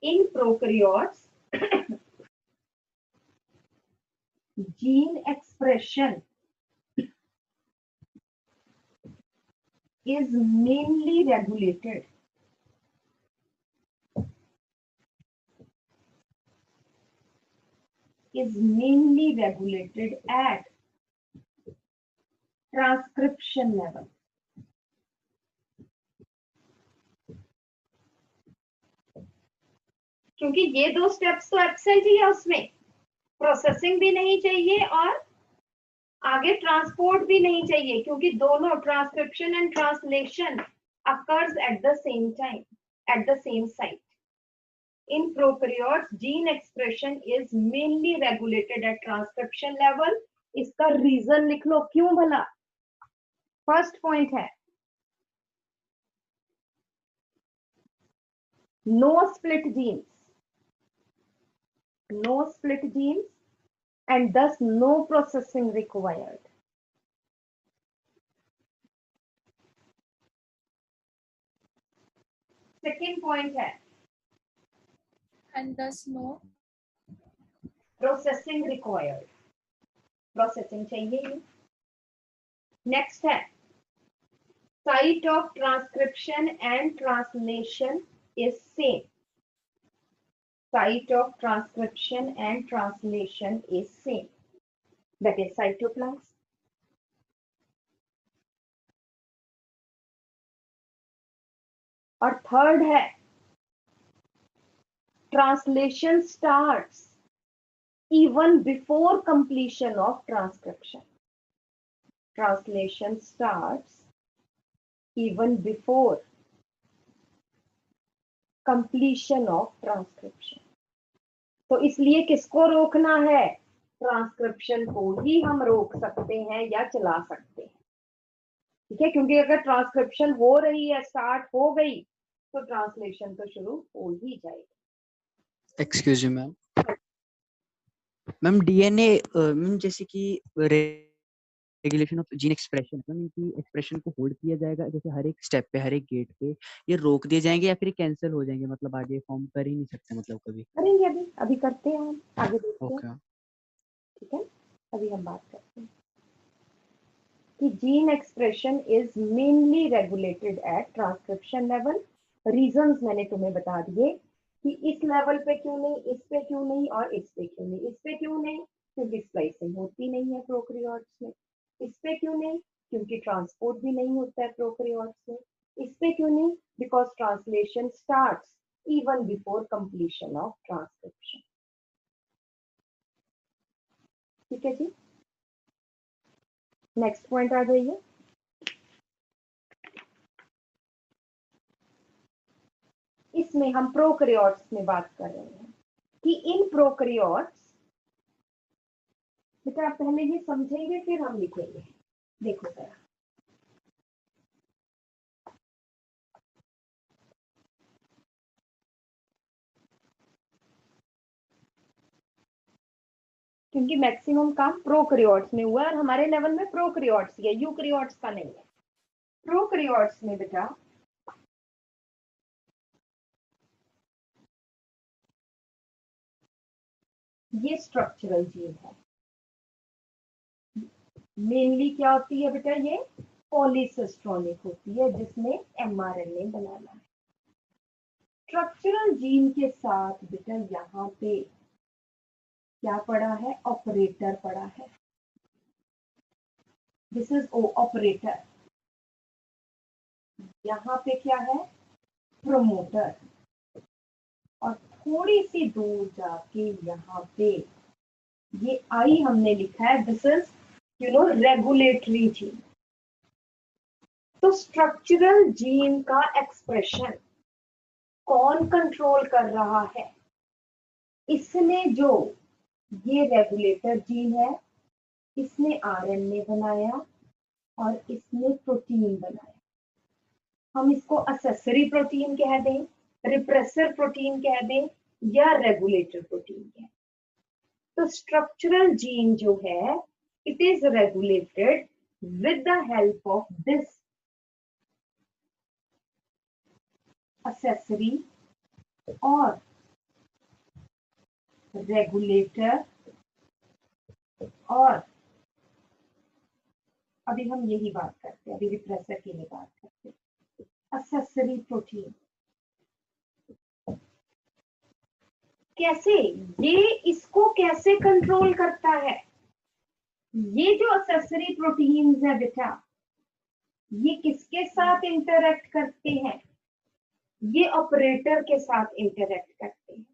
[SPEAKER 1] In prokaryotes, gene expression is mainly regulated at transcription level. क्योंकि ये दो स्टेप्स तो एब्सेंट ही है उसमें. प्रोसेसिंग भी नहीं चाहिए और आगे ट्रांसपोर्ट भी नहीं चाहिए, क्योंकि दोनों transcription and translation occurs at the same time at the same site. In prokaryotes gene expression is mainly regulated at transcription level. इसका रीजन लिख लो क्यों भला. फर्स्ट पॉइंट है no split genes and thus no processing required. Second point है
[SPEAKER 4] and thus no
[SPEAKER 1] processing required. Processing चाहिए ही. Next है site of transcription and translation is same. Site of transcription and translation is same. That is cytoplasm. और third है translation starts even before completion of transcription. Translation starts even before completion of transcription. तो इसलिए किसको रोकना है. Transcription को ही हम रोक सकते हैं या चला सकते हैं. ठीक है, क्योंकि अगर ट्रांसक्रिप्शन हो रही है, स्टार्ट हो गई, तो ट्रांसलेशन तो शुरू हो ही जाएगी.
[SPEAKER 3] Excuse me ma'am. Ma'am DNA ma'am जैसे कि regulation of gene expression, ma'am इनकी एक्सप्रेशन को होल्ड किया जाएगा जैसे हर एक स्टेप पे, हर एक गेट पे ये रोक दिए जाएंगे या फिर कैंसिल हो जाएंगे, मतलब आगे फॉर्म कर ही नहीं सकते, मतलब कभी
[SPEAKER 1] करेंगे. अभी करते हैं हम, आगे देखते हैं.
[SPEAKER 3] ओके.
[SPEAKER 1] ठीक है, अभी हम बात करते हैं कि gene expression is mainly regulated at transcription level. Reasons मैंने तुम्हें बता दिए कि इस लेवल पे क्यों नहीं, इस पे क्यों नहीं और इस पे क्यों नहीं. इस पे क्यों नहीं, क्योंकि स्प्लाइसिंग होती नहीं है प्रोकैरियोट्स में. इस पे क्यों नहीं, क्योंकि ट्रांसपोर्ट भी नहीं होता है प्रोकैरियोट्स में. इस पे क्यों नहीं, because translation starts even before completion of transcription. ठीक है जी. नेक्स्ट पॉइंट आ जाइए. इसमें हम प्रोकैरियोट्स में बात कर रहे हैं कि इन प्रोकैरियोट्स, बेटा आप पहले ये समझेंगे फिर हम लिखेंगे. देखो जरा, क्योंकि मैक्सिमम काम प्रोकैरियोट्स में हुआ है और हमारे लेवल में प्रोकैरियोट्स ही है, यूकैरियोट्स का नहीं है। प्रोकैरियोट्स में बेटा ये स्ट्रक्चरल जीन है। मेनली क्या होती है बेटा, ये पॉलीसिस्ट्रोनिक होती है जिसमें mRNA बनाना है। स्ट्रक्चरल जीन के साथ बेटा यहाँ पे क्या पड़ा है, ऑपरेटर पड़ा है। This is operator. यहाँ पे क्या है, प्रोमोटर। और थोड़ी सी दूर जाके यहाँ पे ये आई हमने लिखा है, दिस इज रेगुलेटरी जीन। तो स्ट्रक्चरल जीन का एक्सप्रेशन कौन कंट्रोल कर रहा है? इसने जो ये रेगुलेटर जीन है, इसने आरएनए बनाया और इसने प्रोटीन बनाया। हम इसको असेसरी प्रोटीन कह दें, रिप्रेसर प्रोटीन कह दें या रेगुलेटर प्रोटीन कह दें। तो स्ट्रक्चरल जीन जो है, it is regulated with the help of this accessory और रेगुलेटर। और अभी हम यही बात करते हैं, अभी रिप्रेसर की नहीं बात करते, accessory प्रोटीन। कैसे ये इसको कैसे कंट्रोल करता है? ये जो accessory प्रोटीन्स है बेटा, ये किसके साथ इंटरेक्ट करते हैं? ये ऑपरेटर के साथ इंटरेक्ट करते हैं।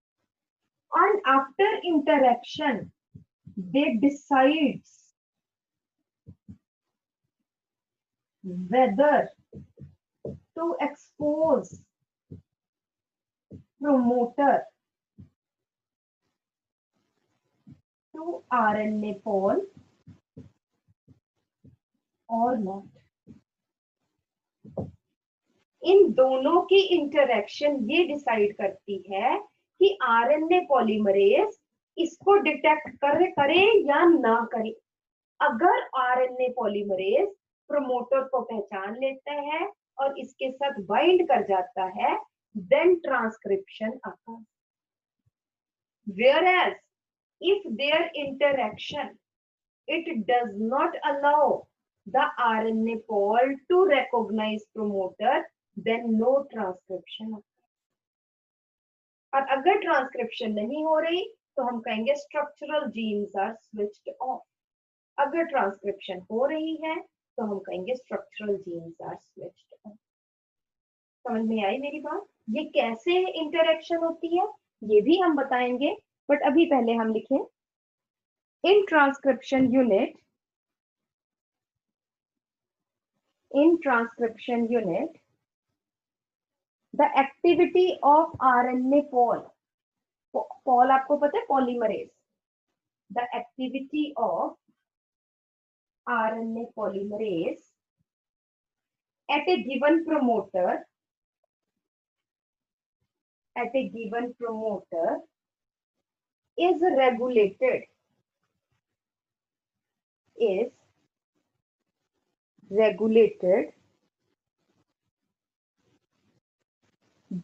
[SPEAKER 1] And after interaction, they decides whether to expose promoter to RNA pol or not. इन दोनों की इंटरेक्शन ये डिसाइड करती है कि आरएनए पॉलीमरेज इसको डिटेक्ट करे या ना करे। अगर आरएनए पॉलीमरेज प्रोमोटर को पहचान लेता है और इसके साथ बाइंड कर जाता है, then transcription occurs. Whereas if their interaction, it does not allow the RNA pol to recognize promoter, then no transcription occurs. और अगर ट्रांसक्रिप्शन नहीं हो रही तो हम कहेंगे structural genes are switched off. अगर ट्रांसक्रिप्शन हो रही है तो हम कहेंगे structural genes are switched off. समझ में आई मेरी बात? ये कैसे इंटरेक्शन होती है ये भी हम बताएंगे, बट अभी पहले हम लिखें in transcription unit, in transcription unit, the activity of RNA pol, pol आपको पता है polymerase, the activity of RNA polymerase at a given promoter, is regulated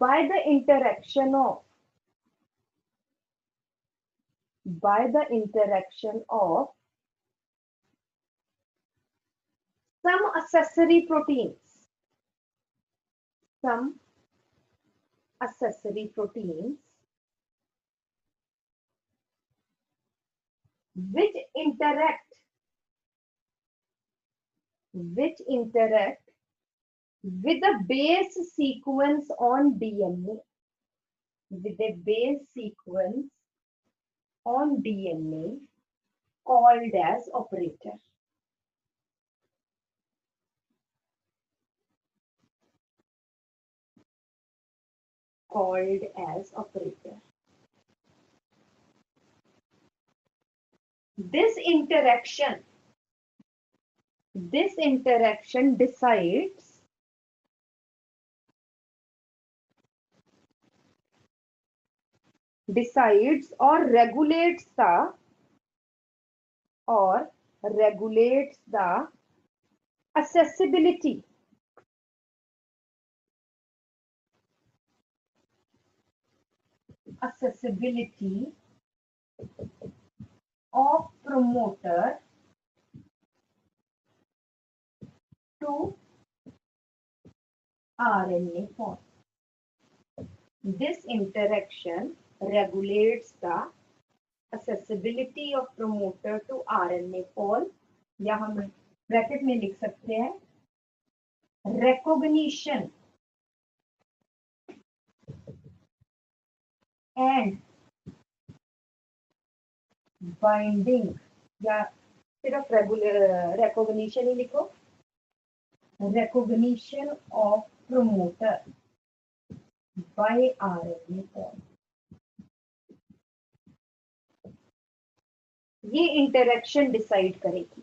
[SPEAKER 1] by the interaction of some accessory proteins, which interact with a base sequence on DNA, called as operator. This interaction decides or regulates the or regulates the accessibility of promoter to RNA form. This interaction regulates the accessibility of promoter to RNA form, या हम bracket में लिख सकते हैं recognition and binding, या सिर्फ recognition ही लिखो, recognition of promoter by RNA form. ये इंटरेक्शन डिसाइड करेगी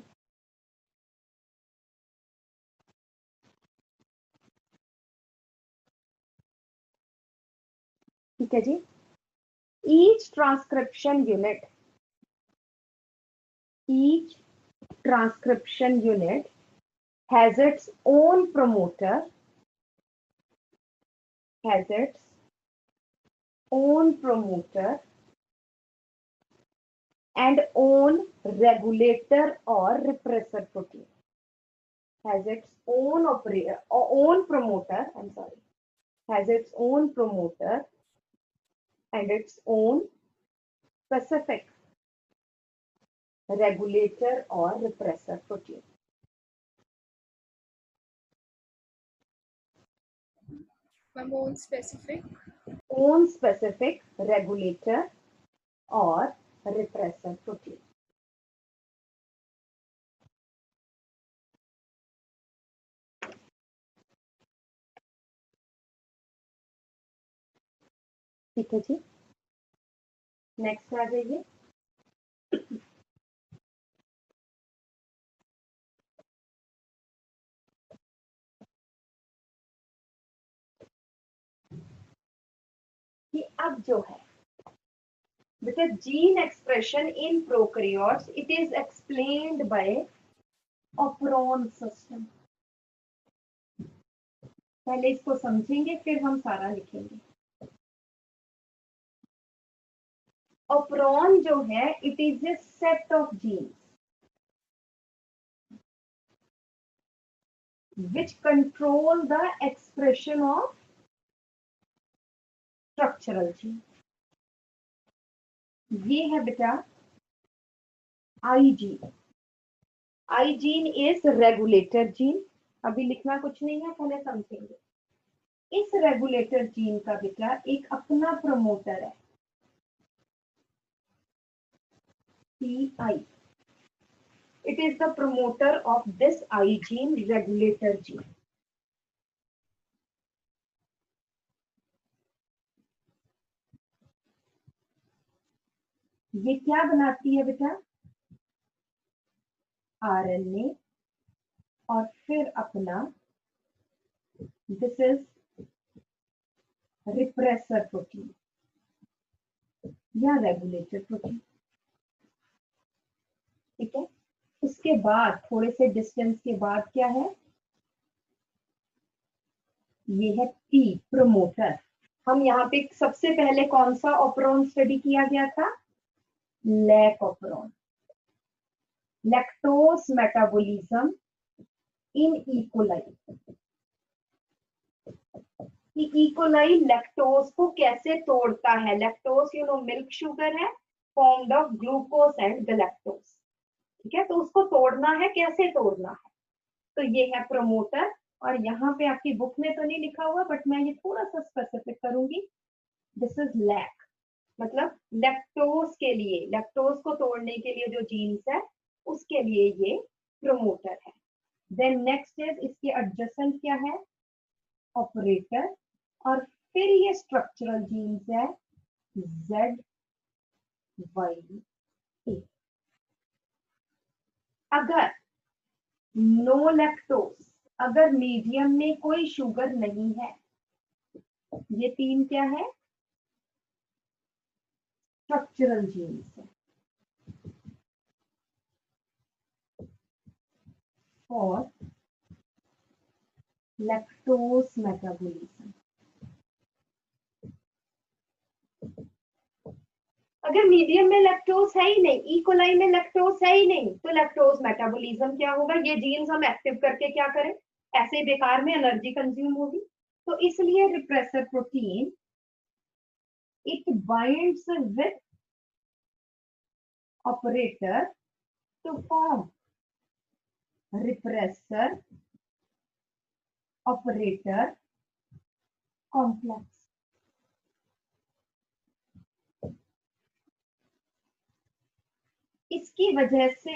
[SPEAKER 1] ठीक है जी. each transcription unit has its own promoter, and own regulator or repressor protein. Has its own promoter and its own specific regulator or repressor protein.
[SPEAKER 4] Own specific
[SPEAKER 1] regulator or repressor protein. ठीक है जी. Next आ जाइए. कि अब जो है बेटा gene expression in prokaryotes it is explained bye operon system. पहले इसको समझेंगे फिर हम सारा लिखेंगे. ऑपरॉन जो है it is a set of genes which control the expression of structural gene. ये है बेटा आई जीन इज रेगुलेटर जीन. अभी लिखना कुछ नहीं है, पहले समझेंगे. इस रेगुलेटर जीन का बेटा एक अपना प्रमोटर है PI. It is the promoter of this I gene, regulator gene. ये क्या बनाती है बेटा? RNA और फिर अपना this is repressor protein या regulator protein. ठीक है. उसके बाद थोड़े से डिस्टेंस के बाद क्या है? ये है P प्रमोटर. हम यहाँ पे सबसे पहले कौन सा ऑपरॉन स्टडी किया गया था? Lac operon. Lactose metabolism in E coli. E coli lactose को कैसे तोड़ता है? लैक्टोज मिल्क शुगर है formed of glucose and galactose. ठीक है. तो उसको तोड़ना है, कैसे तोड़ना है? तो ये है प्रमोटर. और यहाँ पे आपकी बुक में तो नहीं लिखा हुआ बट मैं ये थोड़ा सा स्पेसिफिक करूंगी. दिस इज लैक, मतलब लैक्टोज के लिए, लैक्टोज को तोड़ने के लिए जो जीन्स है उसके लिए ये प्रमोटर है. देन नेक्स्ट इज इसके एडजेसेंट क्या है? ऑपरेटर. और फिर ये स्ट्रक्चरल जीन्स है ZYA. अगर नो लैक्टोज, अगर मीडियम में कोई शुगर नहीं है, ये तीन क्या है? स्ट्रक्चरल जीन्स है. for lactose metabolism. अगर मीडियम में लैक्टोज है ही नहीं, इकोलाई में लैक्टोज है ही नहीं, तो लैक्टोज मेटाबॉलिज्म क्या होगा? ये जीन्स हम एक्टिव करके क्या करें? ऐसे ही बेकार में एनर्जी कंज्यूम होगी। तो इसलिए repressor protein it binds with operator to form repressor operator complex. इसकी वजह से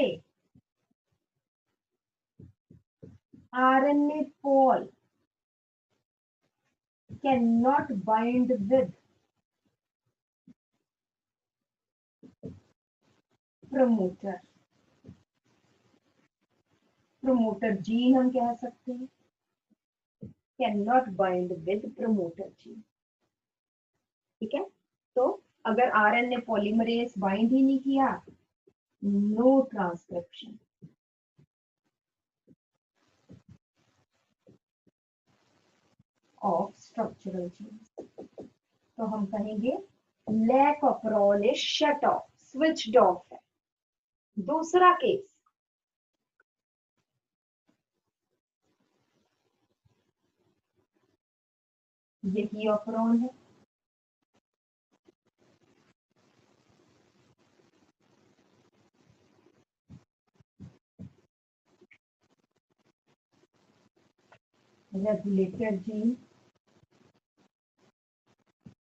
[SPEAKER 1] RNA pol cannot bind with promoter gene हम कह सकते हैं, cannot bind with promoter gene। ठीक है, तो अगर RNA polymerase bind ही नहीं किया, no transcription। of structural genes, तो हम कहेंगे lack of role is shut off, switched off है। दूसरा केस, यही ऑपरॉन है, regulator gene,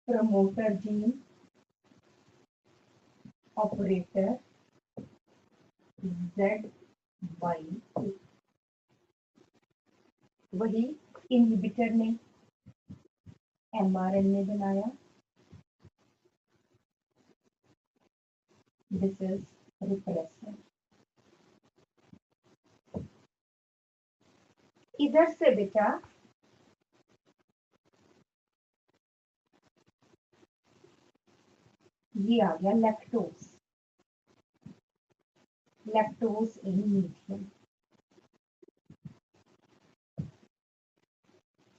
[SPEAKER 1] promoter gene, operator ZY2। वही इनहिबिटर ने mRNA बनाया, दिस इज रिप्रेसर। इधर से बेटा ये आ गया लैक्टोज, लैक्टोज इन मीडियम।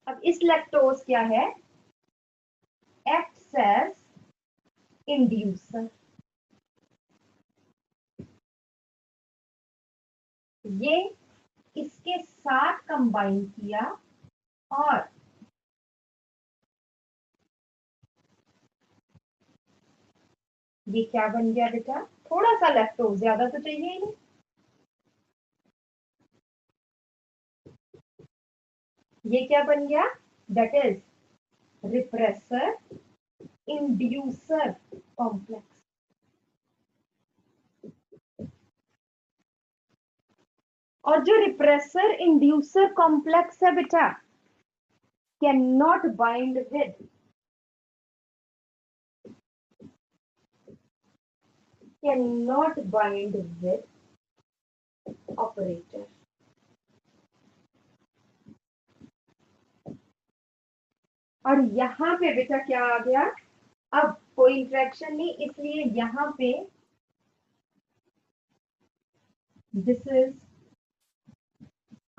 [SPEAKER 1] अब इस लैक्टोज क्या है? Acts as inducer. ये इसके साथ कंबाइन किया और ये क्या बन गया बेटा? थोड़ा सा लैक्टोज, ज्यादा तो चाहिए ही नहीं। ये क्या बन गया? That is repressor inducer complex. और जो रिप्रेसर इंड्यूसर कॉम्प्लेक्स है बेटा, can not bind with operator. और यहां पे बेटा क्या आ गया? अब कोई इंटरेक्शन नहीं, इसलिए यहां पे दिस इज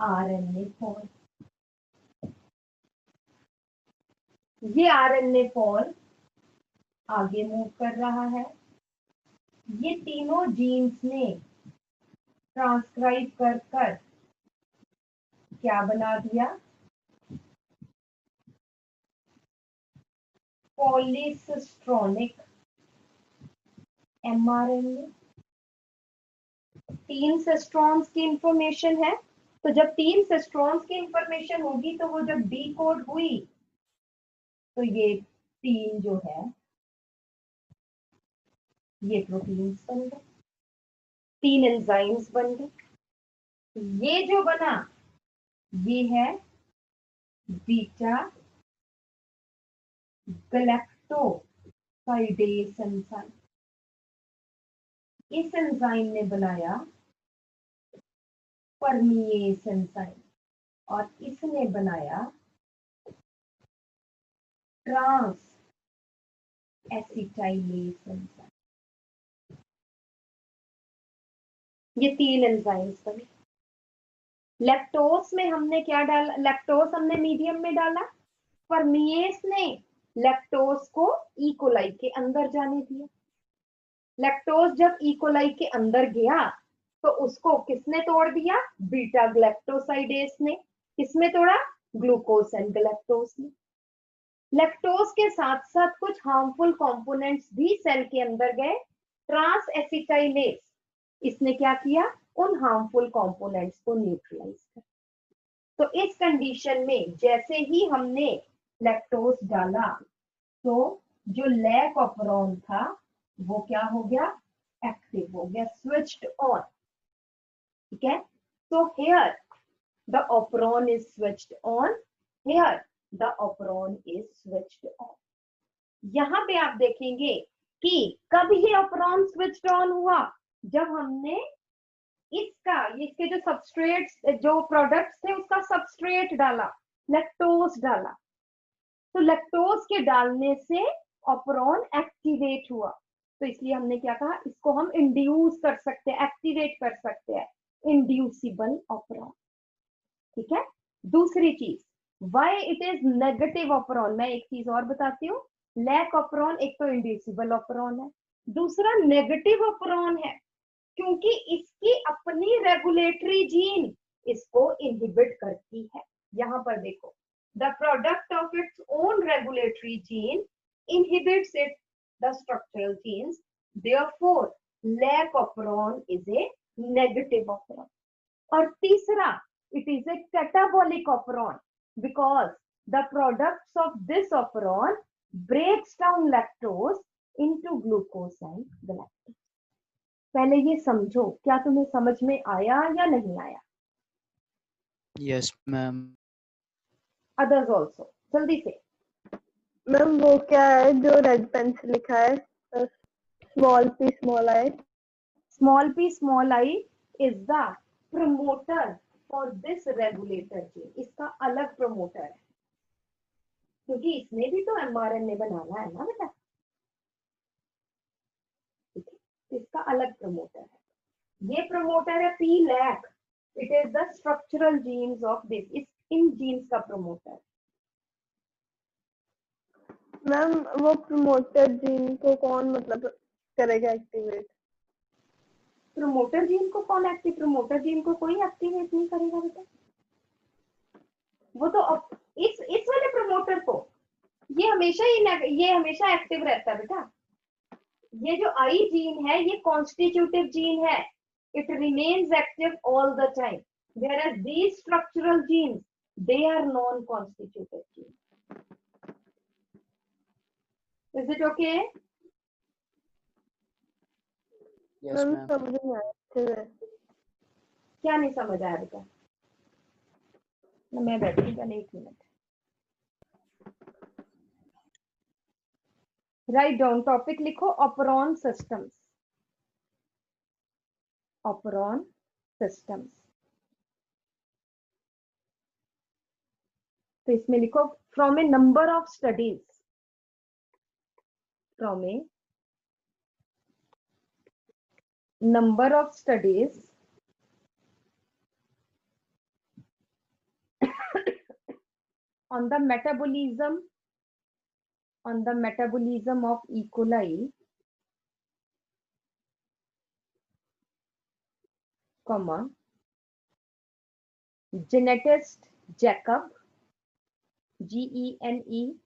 [SPEAKER 1] RNA पॉल। ये RNA पॉल आगे मूव कर रहा है। ये तीनों जीन्स ने ट्रांसक्राइब कर कर क्या बना दिया? पॉलीसिस्ट्रोनिक mRNA। 3 सिस्ट्रॉन्स की इंफॉर्मेशन है, तो जब 3 सिस्ट्रॉन्स की इंफॉर्मेशन होगी तो वो जब डीकोड हुई तो ये 3 जो है ये प्रोटीन्स बन गए, 3 एंजाइम्स बन गए। ये जो बना ये है बीटा गैलेक्टोसाइडेस एंजाइम। इस एंजाइम ने बनाया परमिएस एंजाइम और इसने बनाया ट्रांस एसिटाइलेस एंजाइम। ये 3 एंजाइम्स बने। लैक्टोस में हमने क्या डाला, लैक्टोस हमने मीडियम में डाला, परमिएस ने लैक्टोस को ई कोलाई के अंदर जाने दिया। लैक्टोस जब ई कोलाई के अंदर गया तो उसको किसने तोड़ दिया, बीटा ग्लैक्टोसाइडेस ने। किसमें तोड़ा, ग्लूकोज एंड गैलेक्टोस ने। लैक्टोस के साथ साथ कुछ हार्मफुल कंपोनेंट्स भी सेल के अंदर गए। ट्रांस एसिटाइलेज, इसने क्या किया, उन हार्मफुल कंपोनेंट्स को न्यूट्रलाइज कर। तो इस कंडीशन में जैसे ही हमने लैक्टोस डाला तो जो लैक ऑपरॉन था वो क्या हो गया, एक्टिव हो गया, स्विच्ड ऑन। ठीक है, तो here the operon is switched on, here the operon is switched on. यहां पे आप देखेंगे कि कब ये ऑपरॉन स्विच्ड ऑन हुआ, जब हमने इसके जो सबस्ट्रेट्स, जो प्रोडक्ट्स थे उसका सबस्ट्रेट डाला, लैक्टोज डाला। तो लैक्टोज के डालने से ऑपरॉन एक्टिवेट हुआ। तो इसलिए हमने क्या कहा, इसको हम इंड्यूस कर सकते हैं, एक्टिवेट कर सकते हैं, इंड्यूसिबल ऑपरॉन। ठीक है, दूसरी चीज, why it is negative operon, मैं एक चीज और बताती हूँ। लैक ऑपरॉन एक तो इंड्यूसिबल ऑपरॉन है, दूसरा नेगेटिव ऑपरॉन है क्योंकि इसकी अपनी रेगुलेटरी जीन इसको इनहिबिट करती है। यहां पर देखो, the product of its own regulatory gene inhibits it the structural genes, therefore lac operon is a negative operon. और तीसरा, it is a catabolic operon because the products of this operon breaks down lactose into glucose and galactose। पहले ये समझो, क्या तुम्हें समझ में आया या नहीं आया?
[SPEAKER 3] Yes ma'am.
[SPEAKER 1] अदर्स ऑल्सो, जल्दी से।
[SPEAKER 2] मैम वो क्या है जो रेड पेन से लिखा है, small P small I?
[SPEAKER 1] Small P small I is the promoter for this regulator gene. इसका अलग प्रमोटर है क्योंकि इसने भी तो mRNA बनाना है ना बेटा। ठीक है, इसका अलग प्रमोटर है। ये प्रमोटर है P lac, it is the structural genes of this, इन जीन्स का प्रमोटर।
[SPEAKER 2] मैम वो प्रमोटर जीन को कौन मतलब करेगा एक्टिवेट?
[SPEAKER 1] प्रमोटर जीन को कौन एक्टिव, प्रमोटर जीन को कोई एक्टिवेट नहीं करेगा बेटा। वो तो इस वाले प्रमोटर को ये हमेशा एक्टिव रहता है बेटा। ये जो आई जीन है ये कॉन्स्टिट्यूटिव जीन है, it remains active all the time, whereas these structural genes they are non constitutive genes। Is it okay?
[SPEAKER 3] Yes ma'am.
[SPEAKER 2] समझ नहीं आया अच्छे से।
[SPEAKER 1] क्या नहीं समझ आया बेटा? मैं बैठूंगा, 1 मिनट। राइट डाउन, टॉपिक लिखो, ऑपरॉन सिस्टम्स। ऑपरॉन सिस्टम्स, तो इसमें लिखो from A number of studies, from A number of studies on the metabolism of E. coli, comma, genetist Jacob, GENETIST,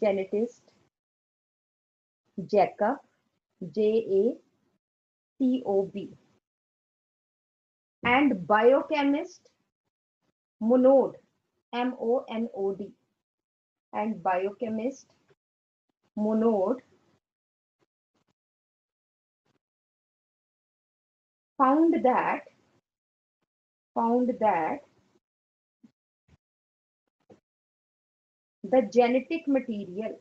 [SPEAKER 1] genetist Jacob, JACOB, and biochemist Monod, MONOD, and biochemist Monod found that the genetic material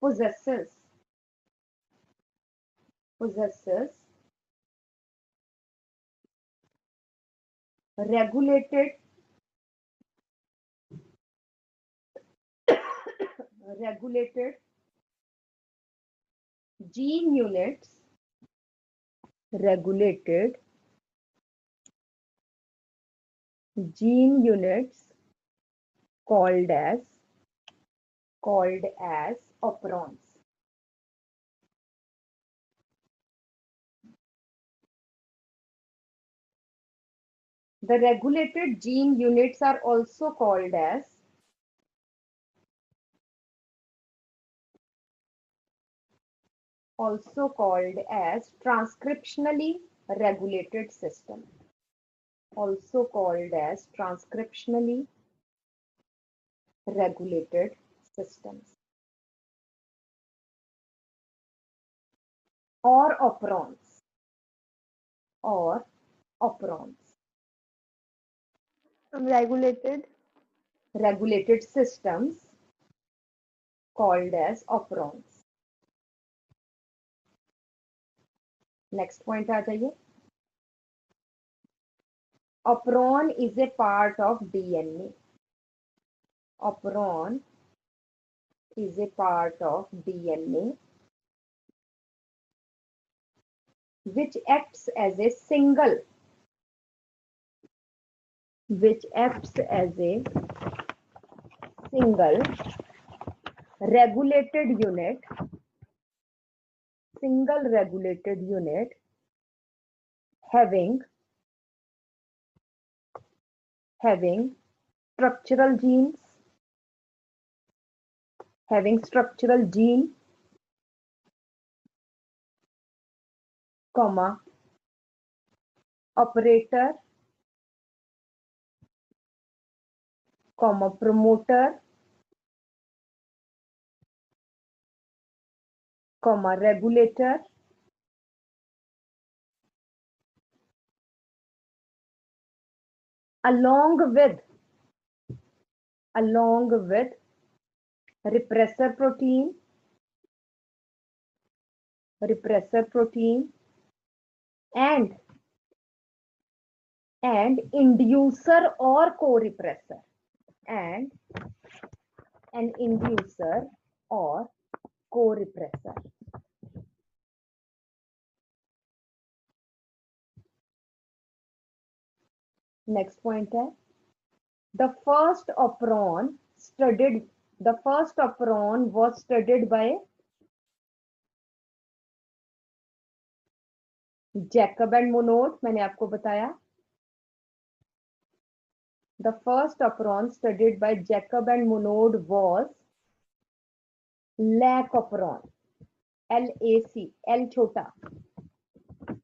[SPEAKER 1] possesses regulated gene units regulated gene units called as operons. The regulated gene units are also called as transcriptionally regulated system. Also called as transcriptionally regulated systems. Or operons. Regulated systems called as operons. Next point आ जाइए. Operon is a part of DNA. Operon is a part of DNA which acts as a single regulated unit having structural gene comma operator comma promoter comma regulator along with repressor protein and inducer or co-repressor and an inducer or co-repressor. Next point है the first operon was studied by Jacob and Monod. मैंने आपको बताया the first operon studied by Jacob and Monod was lac operon. LAC, L छोटा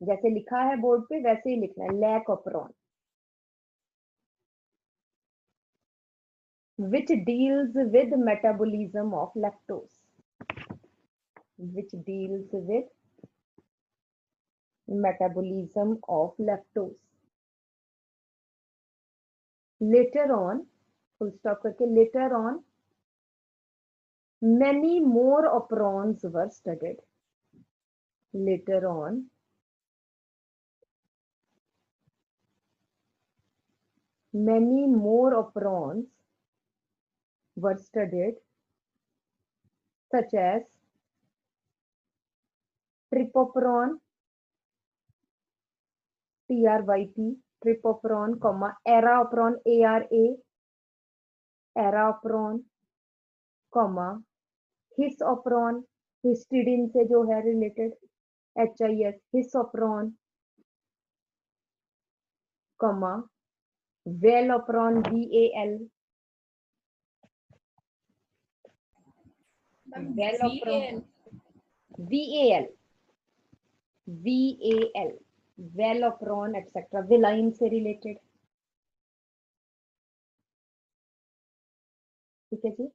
[SPEAKER 1] जैसे लिखा है board पे वैसे ही लिखना है lac operon, which deals with metabolism of lactose. Later on, full stop करके later on, many more operons were studied. Later on, many more operons were studied, such as tripoperon, TRYP, tripoperon, araoperon, araoperon, hisoperon, histidine से जो है related, HIS, hisoperon, valoperon, VAL, valoperon, etc. विलाइन से related. ठीक है जी.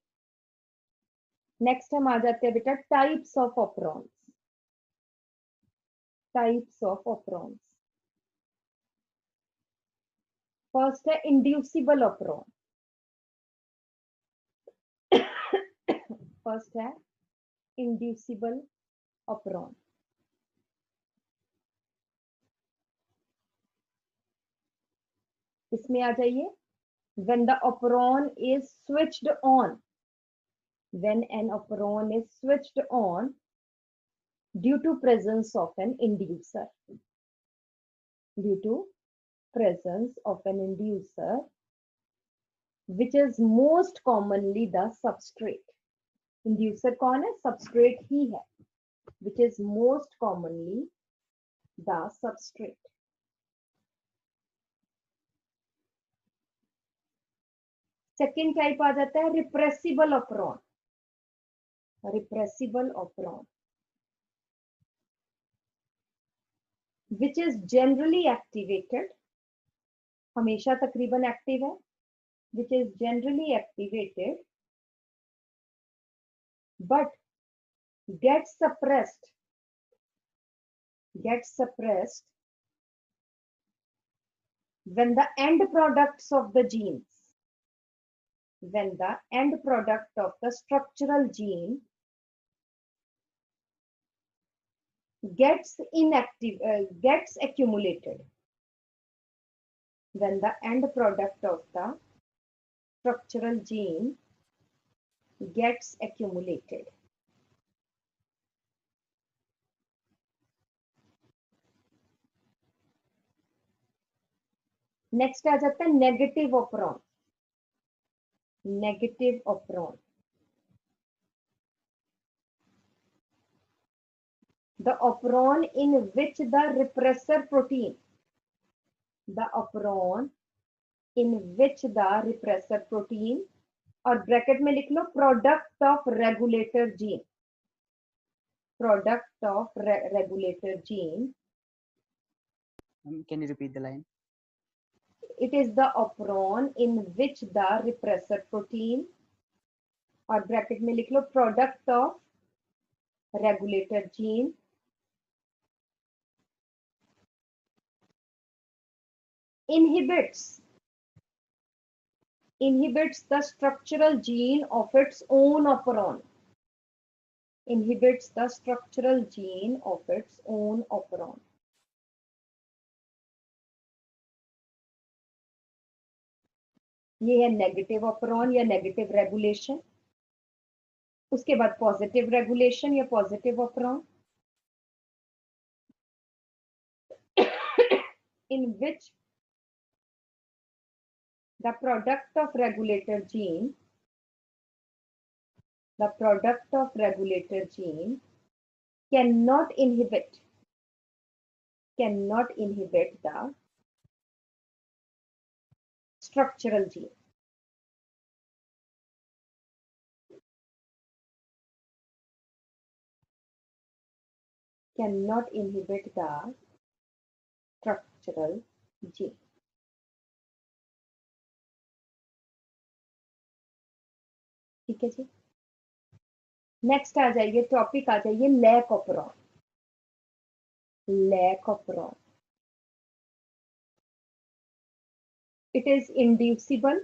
[SPEAKER 1] Next हम आ जाते हैं बेटा टाइप्स ऑफ ऑपरॉन्स. फर्स्ट है इंड्यूसिबल ऑपरॉन. इसमें आ जाइए. when the operon is switched on, when an operon is switched on, due to presence of an inducer. Due to presence of an inducer, which is most commonly the substrate. Inducer कौन है? Substrate ही है, which is most commonly the substrate. Second type आ जाता है repressible operon. Repressible operon which is generally activated, हमेशा तकरीबन active है, which is generally activated but gets suppressed when the end products of the genes, when the end product of the structural gene gets accumulated, when the end product of the structural gene gets accumulated. Next आ जाता है negative operon. Negative operon, the operon in which the repressor protein, the operon in which the repressor protein, और bracket में लिख लो product of regulator gene, product of regulator gene.
[SPEAKER 3] Can you repeat the line?
[SPEAKER 1] It is the operon in which the repressor protein, और bracket में लिख लो product of regulator gene, inhibits the structural gene of its own operon. Inhibits the structural gene of its own operon. ये है negative operon या negative regulation. उसके बाद positive regulation या positive operon, in which the product of regulator gene cannot inhibit the structural gene. Cannot inhibit the structural gene. ठीक है जी. Next आ जाइए, टॉपिक आ जाइए lac operon. Lac operon, it is inducible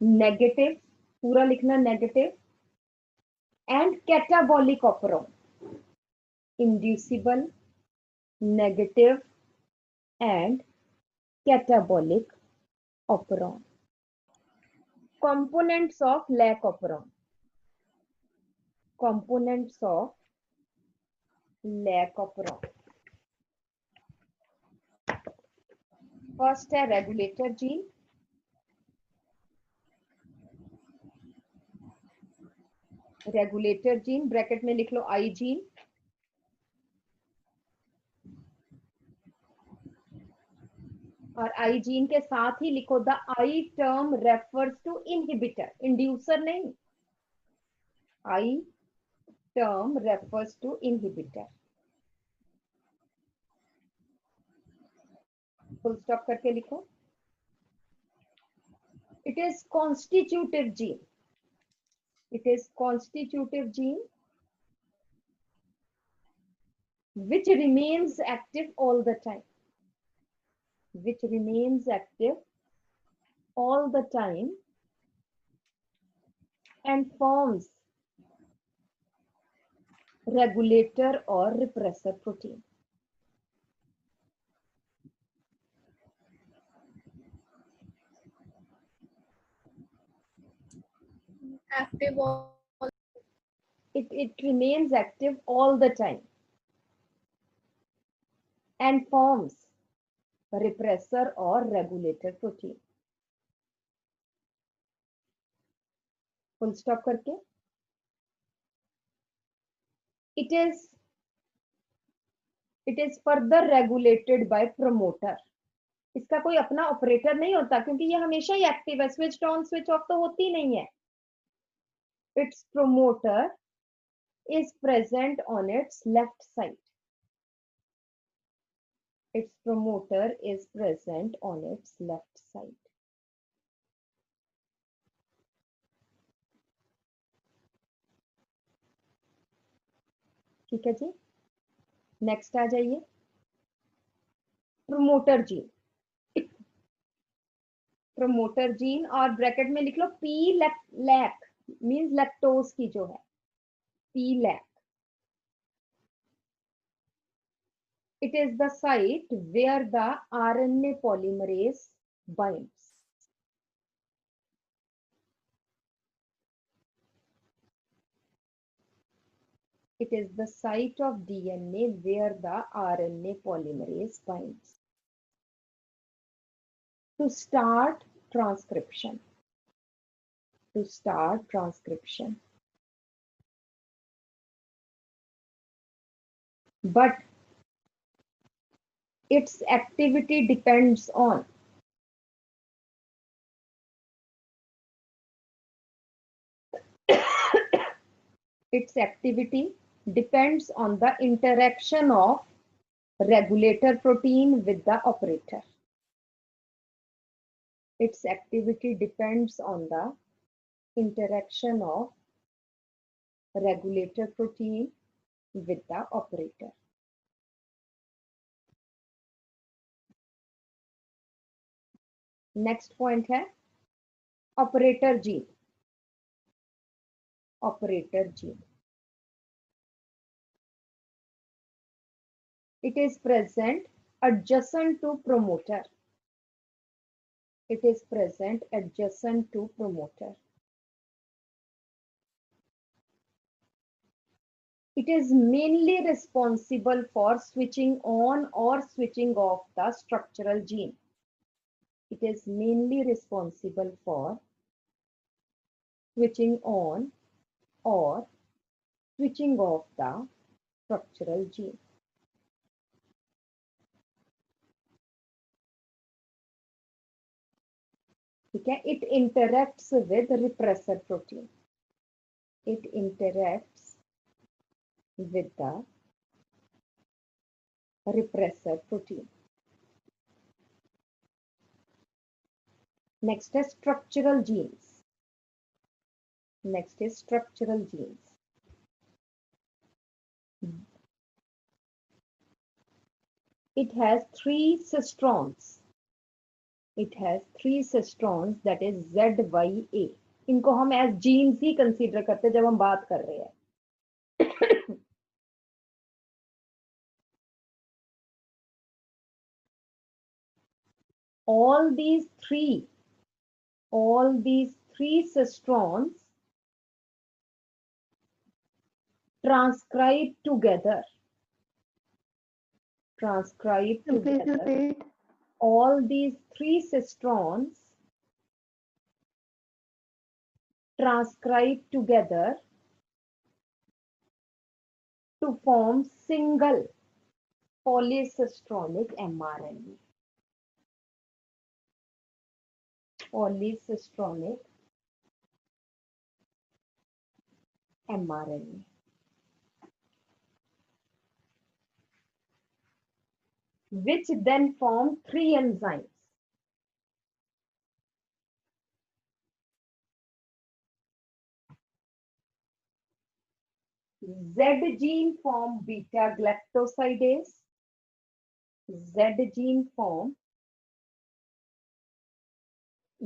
[SPEAKER 1] negative, पूरा लिखना negative, and catabolic operon. Inducible, negative and catabolic operon. Components of lac operon. Components of lac operon. First है regulator gene. Regulator gene bracket में लिख लो आई gene, और आई gene के साथ ही लिखो the I term refers to inhibitor, inducer नहीं. I term refers to inhibitor. Full stop करके लिखो. It is constitutive gene. It is constitutive gene which remains active all the time. Which remains active all the time and forms regulator or repressor protein.
[SPEAKER 4] Active
[SPEAKER 1] it remains active all the time and forms a repressor or regulator protein. Full stop करके it is further regulated by promoter. इसका कोई अपना operator नहीं होता क्योंकि ये हमेशा ही active है, स्विच ऑन स्विच ऑफ तो होती नहीं है. Its promoter is present on its left side. Its promoter is present on its left side. ठीक है जी, नेक्स्ट आ जाइए. Promoter gene. प्रमोटर जीन और ब्रैकेट में लिख लो पी लैक मींस लैक्टोज की जो है P lac. It is the site where the RNA polymerase binds. It is the site of DNA where the RNA polymerase binds. To start transcription. To start transcription. But its activity depends on its activity depends on the interaction of regulator protein with the operator. Its activity depends on the interaction of regulator protein with the operator. Next point है operator gene. Operator gene. It is present adjacent to promoter. It is present adjacent to promoter. It is mainly responsible for switching on or switching off the structural gene. It is mainly responsible for switching on or switching off the structural gene. ठीक है. It interacts with repressor protein. It interacts with the repressor protein. Next is structural genes. Next is structural genes. It has 3 cistrons. It has 3 cistrons, that is ZYA. इनको हम as genes ही consider करते हैं जब हम बात कर रहे हैं. all these three cistrons transcribe together. All these 3 cistrons transcribe together to form single polycistronic mRNA. Polycistronic mRNA. Which then form 3 enzymes. Z gene form beta galactosidase. Z gene form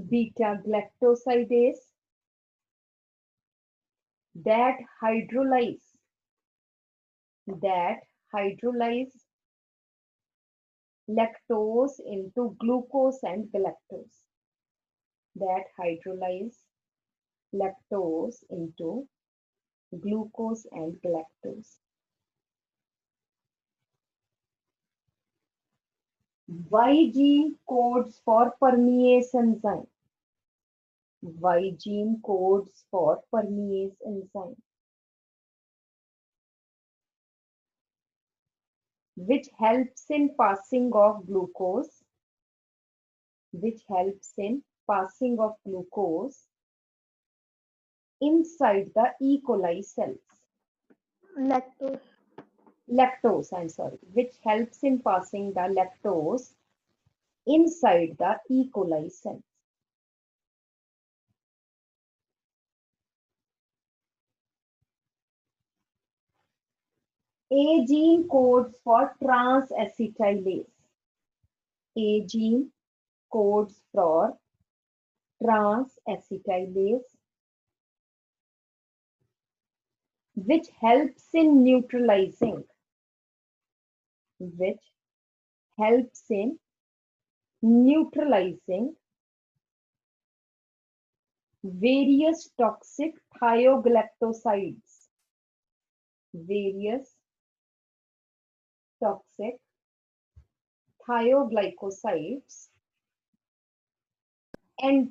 [SPEAKER 1] beta galactosidase that hydrolyze lactose into glucose and galactose. That hydrolyze lactose into glucose and galactose. Y gene codes for permease enzyme. Y gene codes for permease enzyme, which helps in passing of glucose, inside the E. coli cells. Which helps in passing the lactose inside the E. coli cells. A gene codes for trans-acetylase. A gene codes for trans-acetylase, which helps in neutralizing, various toxic thiogalactosides, and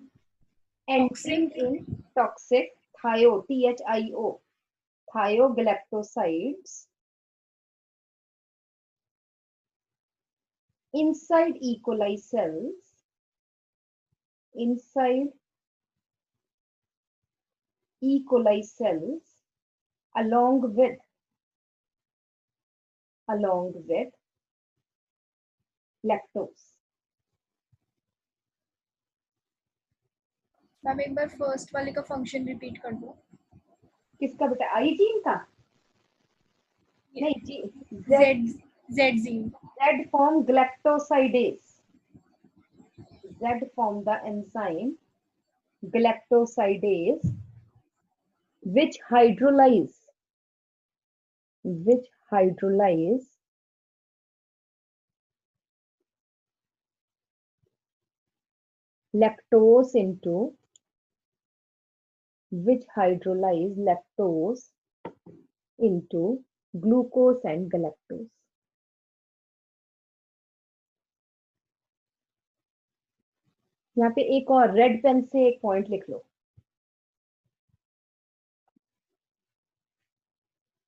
[SPEAKER 1] entering in toxic thiogalactosides inside E. coli cells, along with lactose.
[SPEAKER 4] Ma'am एक बार first वाले का function repeat कर दो.
[SPEAKER 1] किसका बेटा? आई gene का? नहीं,
[SPEAKER 4] Z gene.
[SPEAKER 1] Z form galactosidase. Z form the enzyme galactosidase, which hydrolyze lactose into glucose and galactose. यहाँ पे एक और रेड पेन से एक पॉइंट लिख लो.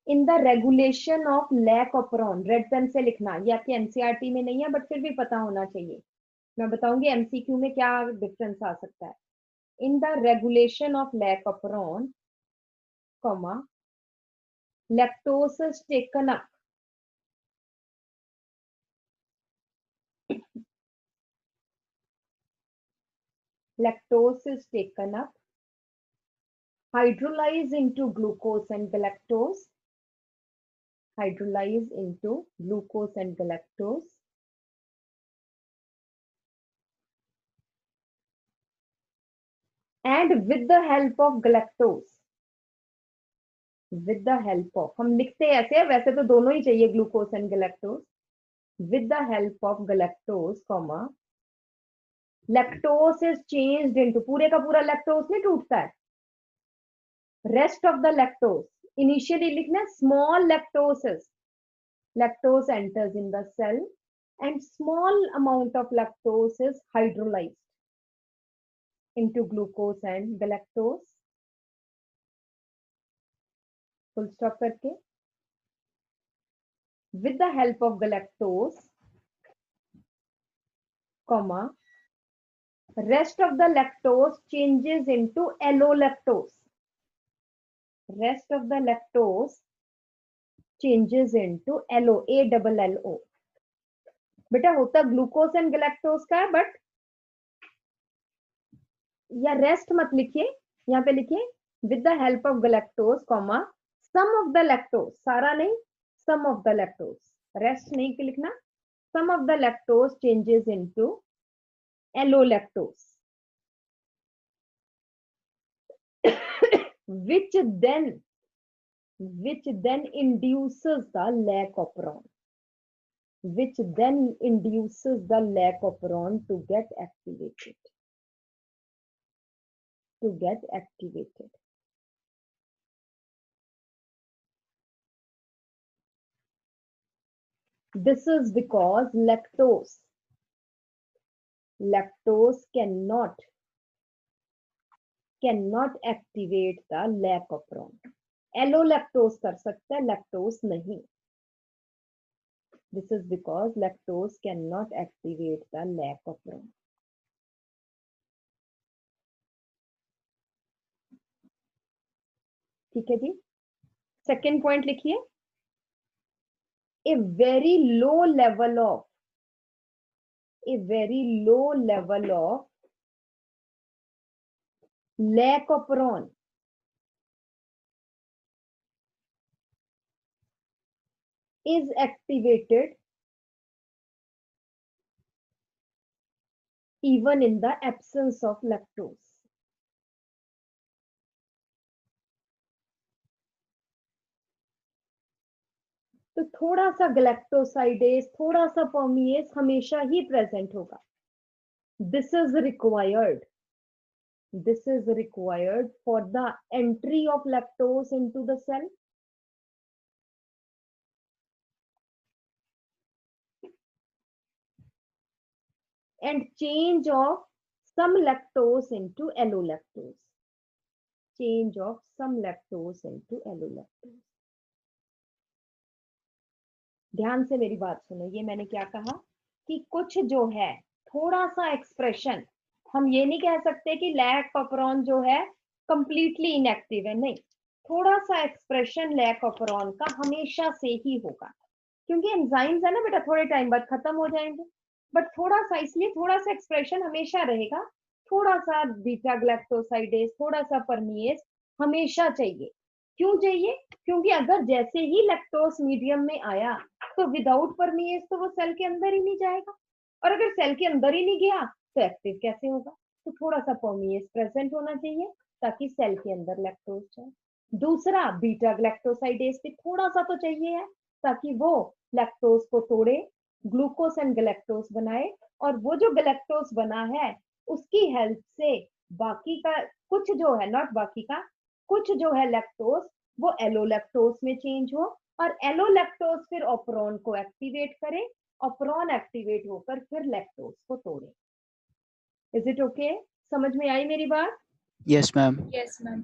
[SPEAKER 1] In the regulation of lac operon, red pen से लिखना. ये आपके एनसीईआरटी में नहीं है, बट फिर भी पता होना चाहिए. मैं बताऊंगी एमसीक्यू में क्या डिफरेंस आ सकता है. In the regulation of lac operon, comma, lactose is taken up hydrolyze into glucose and galactose, and with the help of galactose, हम लिखते हैं ऐसे, वैसे तो दोनों ही चाहिए glucose and galactose, with the help of galactose, comma, lactose is changed into, पूरे का पूरा lactose नहीं टूटता है, rest of the lactose, initially लिखना small lactose enters in the cell and small amount of lactose is hydrolyzed into glucose and galactose. Full stop करके, with the help of galactose, comma, rest of the lactose changes into allolactose. ALLO. बेटा होता glucose and galactose का, but या rest मत लिखिए, यहाँ पे लिखिए with the help of galactose, comma, some of the lactose, सारा नहीं, some of the lactose, rest नहीं लिखना, some of the lactose changes into allolactose, which then induces the lac operon, to get activated. This is because lactose cannot activate the lac operon. Allolactose कर सकता है, lactose नहीं. This is because lactose cannot activate the lac operon. ठीक है जी. Second point लिखिए. A very low level of lac operon is activated even in the absence of lactose. तो थोड़ा सा गलैक्टोसाइडेज, थोड़ा सा परमिएज हमेशा ही प्रेजेंट होगा. This is required for the entry of lactose into the cell and change of some lactose into allolactose. ध्यान से मेरी बात सुनो. ये मैंने क्या कहा कि कुछ जो है थोड़ा सा एक्सप्रेशन, हम ये नहीं कह सकते कि लैक ऑपरॉन जो है कंप्लीटली इनएक्टिव है, नहीं. थोड़ा सा एक्सप्रेशन लैक ऑपरॉन का हमेशा से ही होगा, क्योंकि एंजाइम्स है ना बेटा, थोड़े टाइम बाद खत्म हो जाएंगे. बट थोड़ा सा, इसलिए थोड़ा सा एक्सप्रेशन हमेशा रहेगा. थोड़ा सा बीटा ग्लैक्टोसाइडेज, थोड़ा सा परमिएज हमेशा चाहिए. क्यों चाहिए? क्योंकि अगर जैसे ही लैक्टोस मीडियम में आया तो विदाउट परमिएज तो वो सेल के अंदर ही नहीं जाएगा, और अगर सेल के अंदर ही नहीं गया तो एक्टिव कैसे होगा? तो थोड़ा सा परमिएज प्रेजेंट होना चाहिए ताकि सेल के अंदर लैक्टोस जाए. दूसरा, बीटा ग्लैक्टोसाइडेज भी थोड़ा सा तो चाहिए है ताकि वो लैक्टोस को तोड़े, ग्लूकोस एंड गलैक्टोस बनाए, और वो जो गलैक्टोस बना है उसकी हेल्प से बाकी का कुछ जो है, नॉट बाकी का, कुछ जो है लैक्टोस वो एलोलैक्टोस में चेंज हो, और एलोलैक्टोस फिर ऑपरॉन को एक्टिवेट करे, ऑपरॉन एक्टिवेट होकर फिर लैक्टोस को तोड़े. Is it okay? समझ में आई मेरी बात?
[SPEAKER 3] Yes ma'am.
[SPEAKER 4] Yes, ma'am.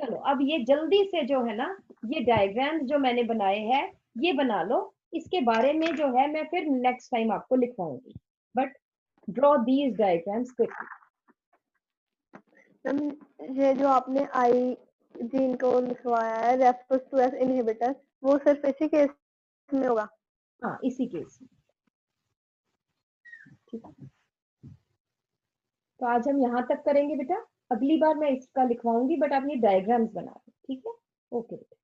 [SPEAKER 1] चलो अब ये जल्दी से जो है ना, ये डायग्राम्स जो मैंने बनाए हैं ये बना लो. इसके बारे में जो है मैं फिर नेक्स्ट टाइम आपको लिखवाऊंगी, but draw these diagrams quickly.
[SPEAKER 2] ये जो आपने आई जीन को लिखवाया है रेफर्स टू एस इनहिबिटर, वो सिर्फ इसी केस में होगा?
[SPEAKER 1] हाँ, इसी केस में. ठीक है, तो आज हम यहाँ तक करेंगे बेटा. अगली बार मैं इसका लिखवाऊंगी, बट आप ये डायग्राम्स बना दो. ठीक है? ओके बेटा.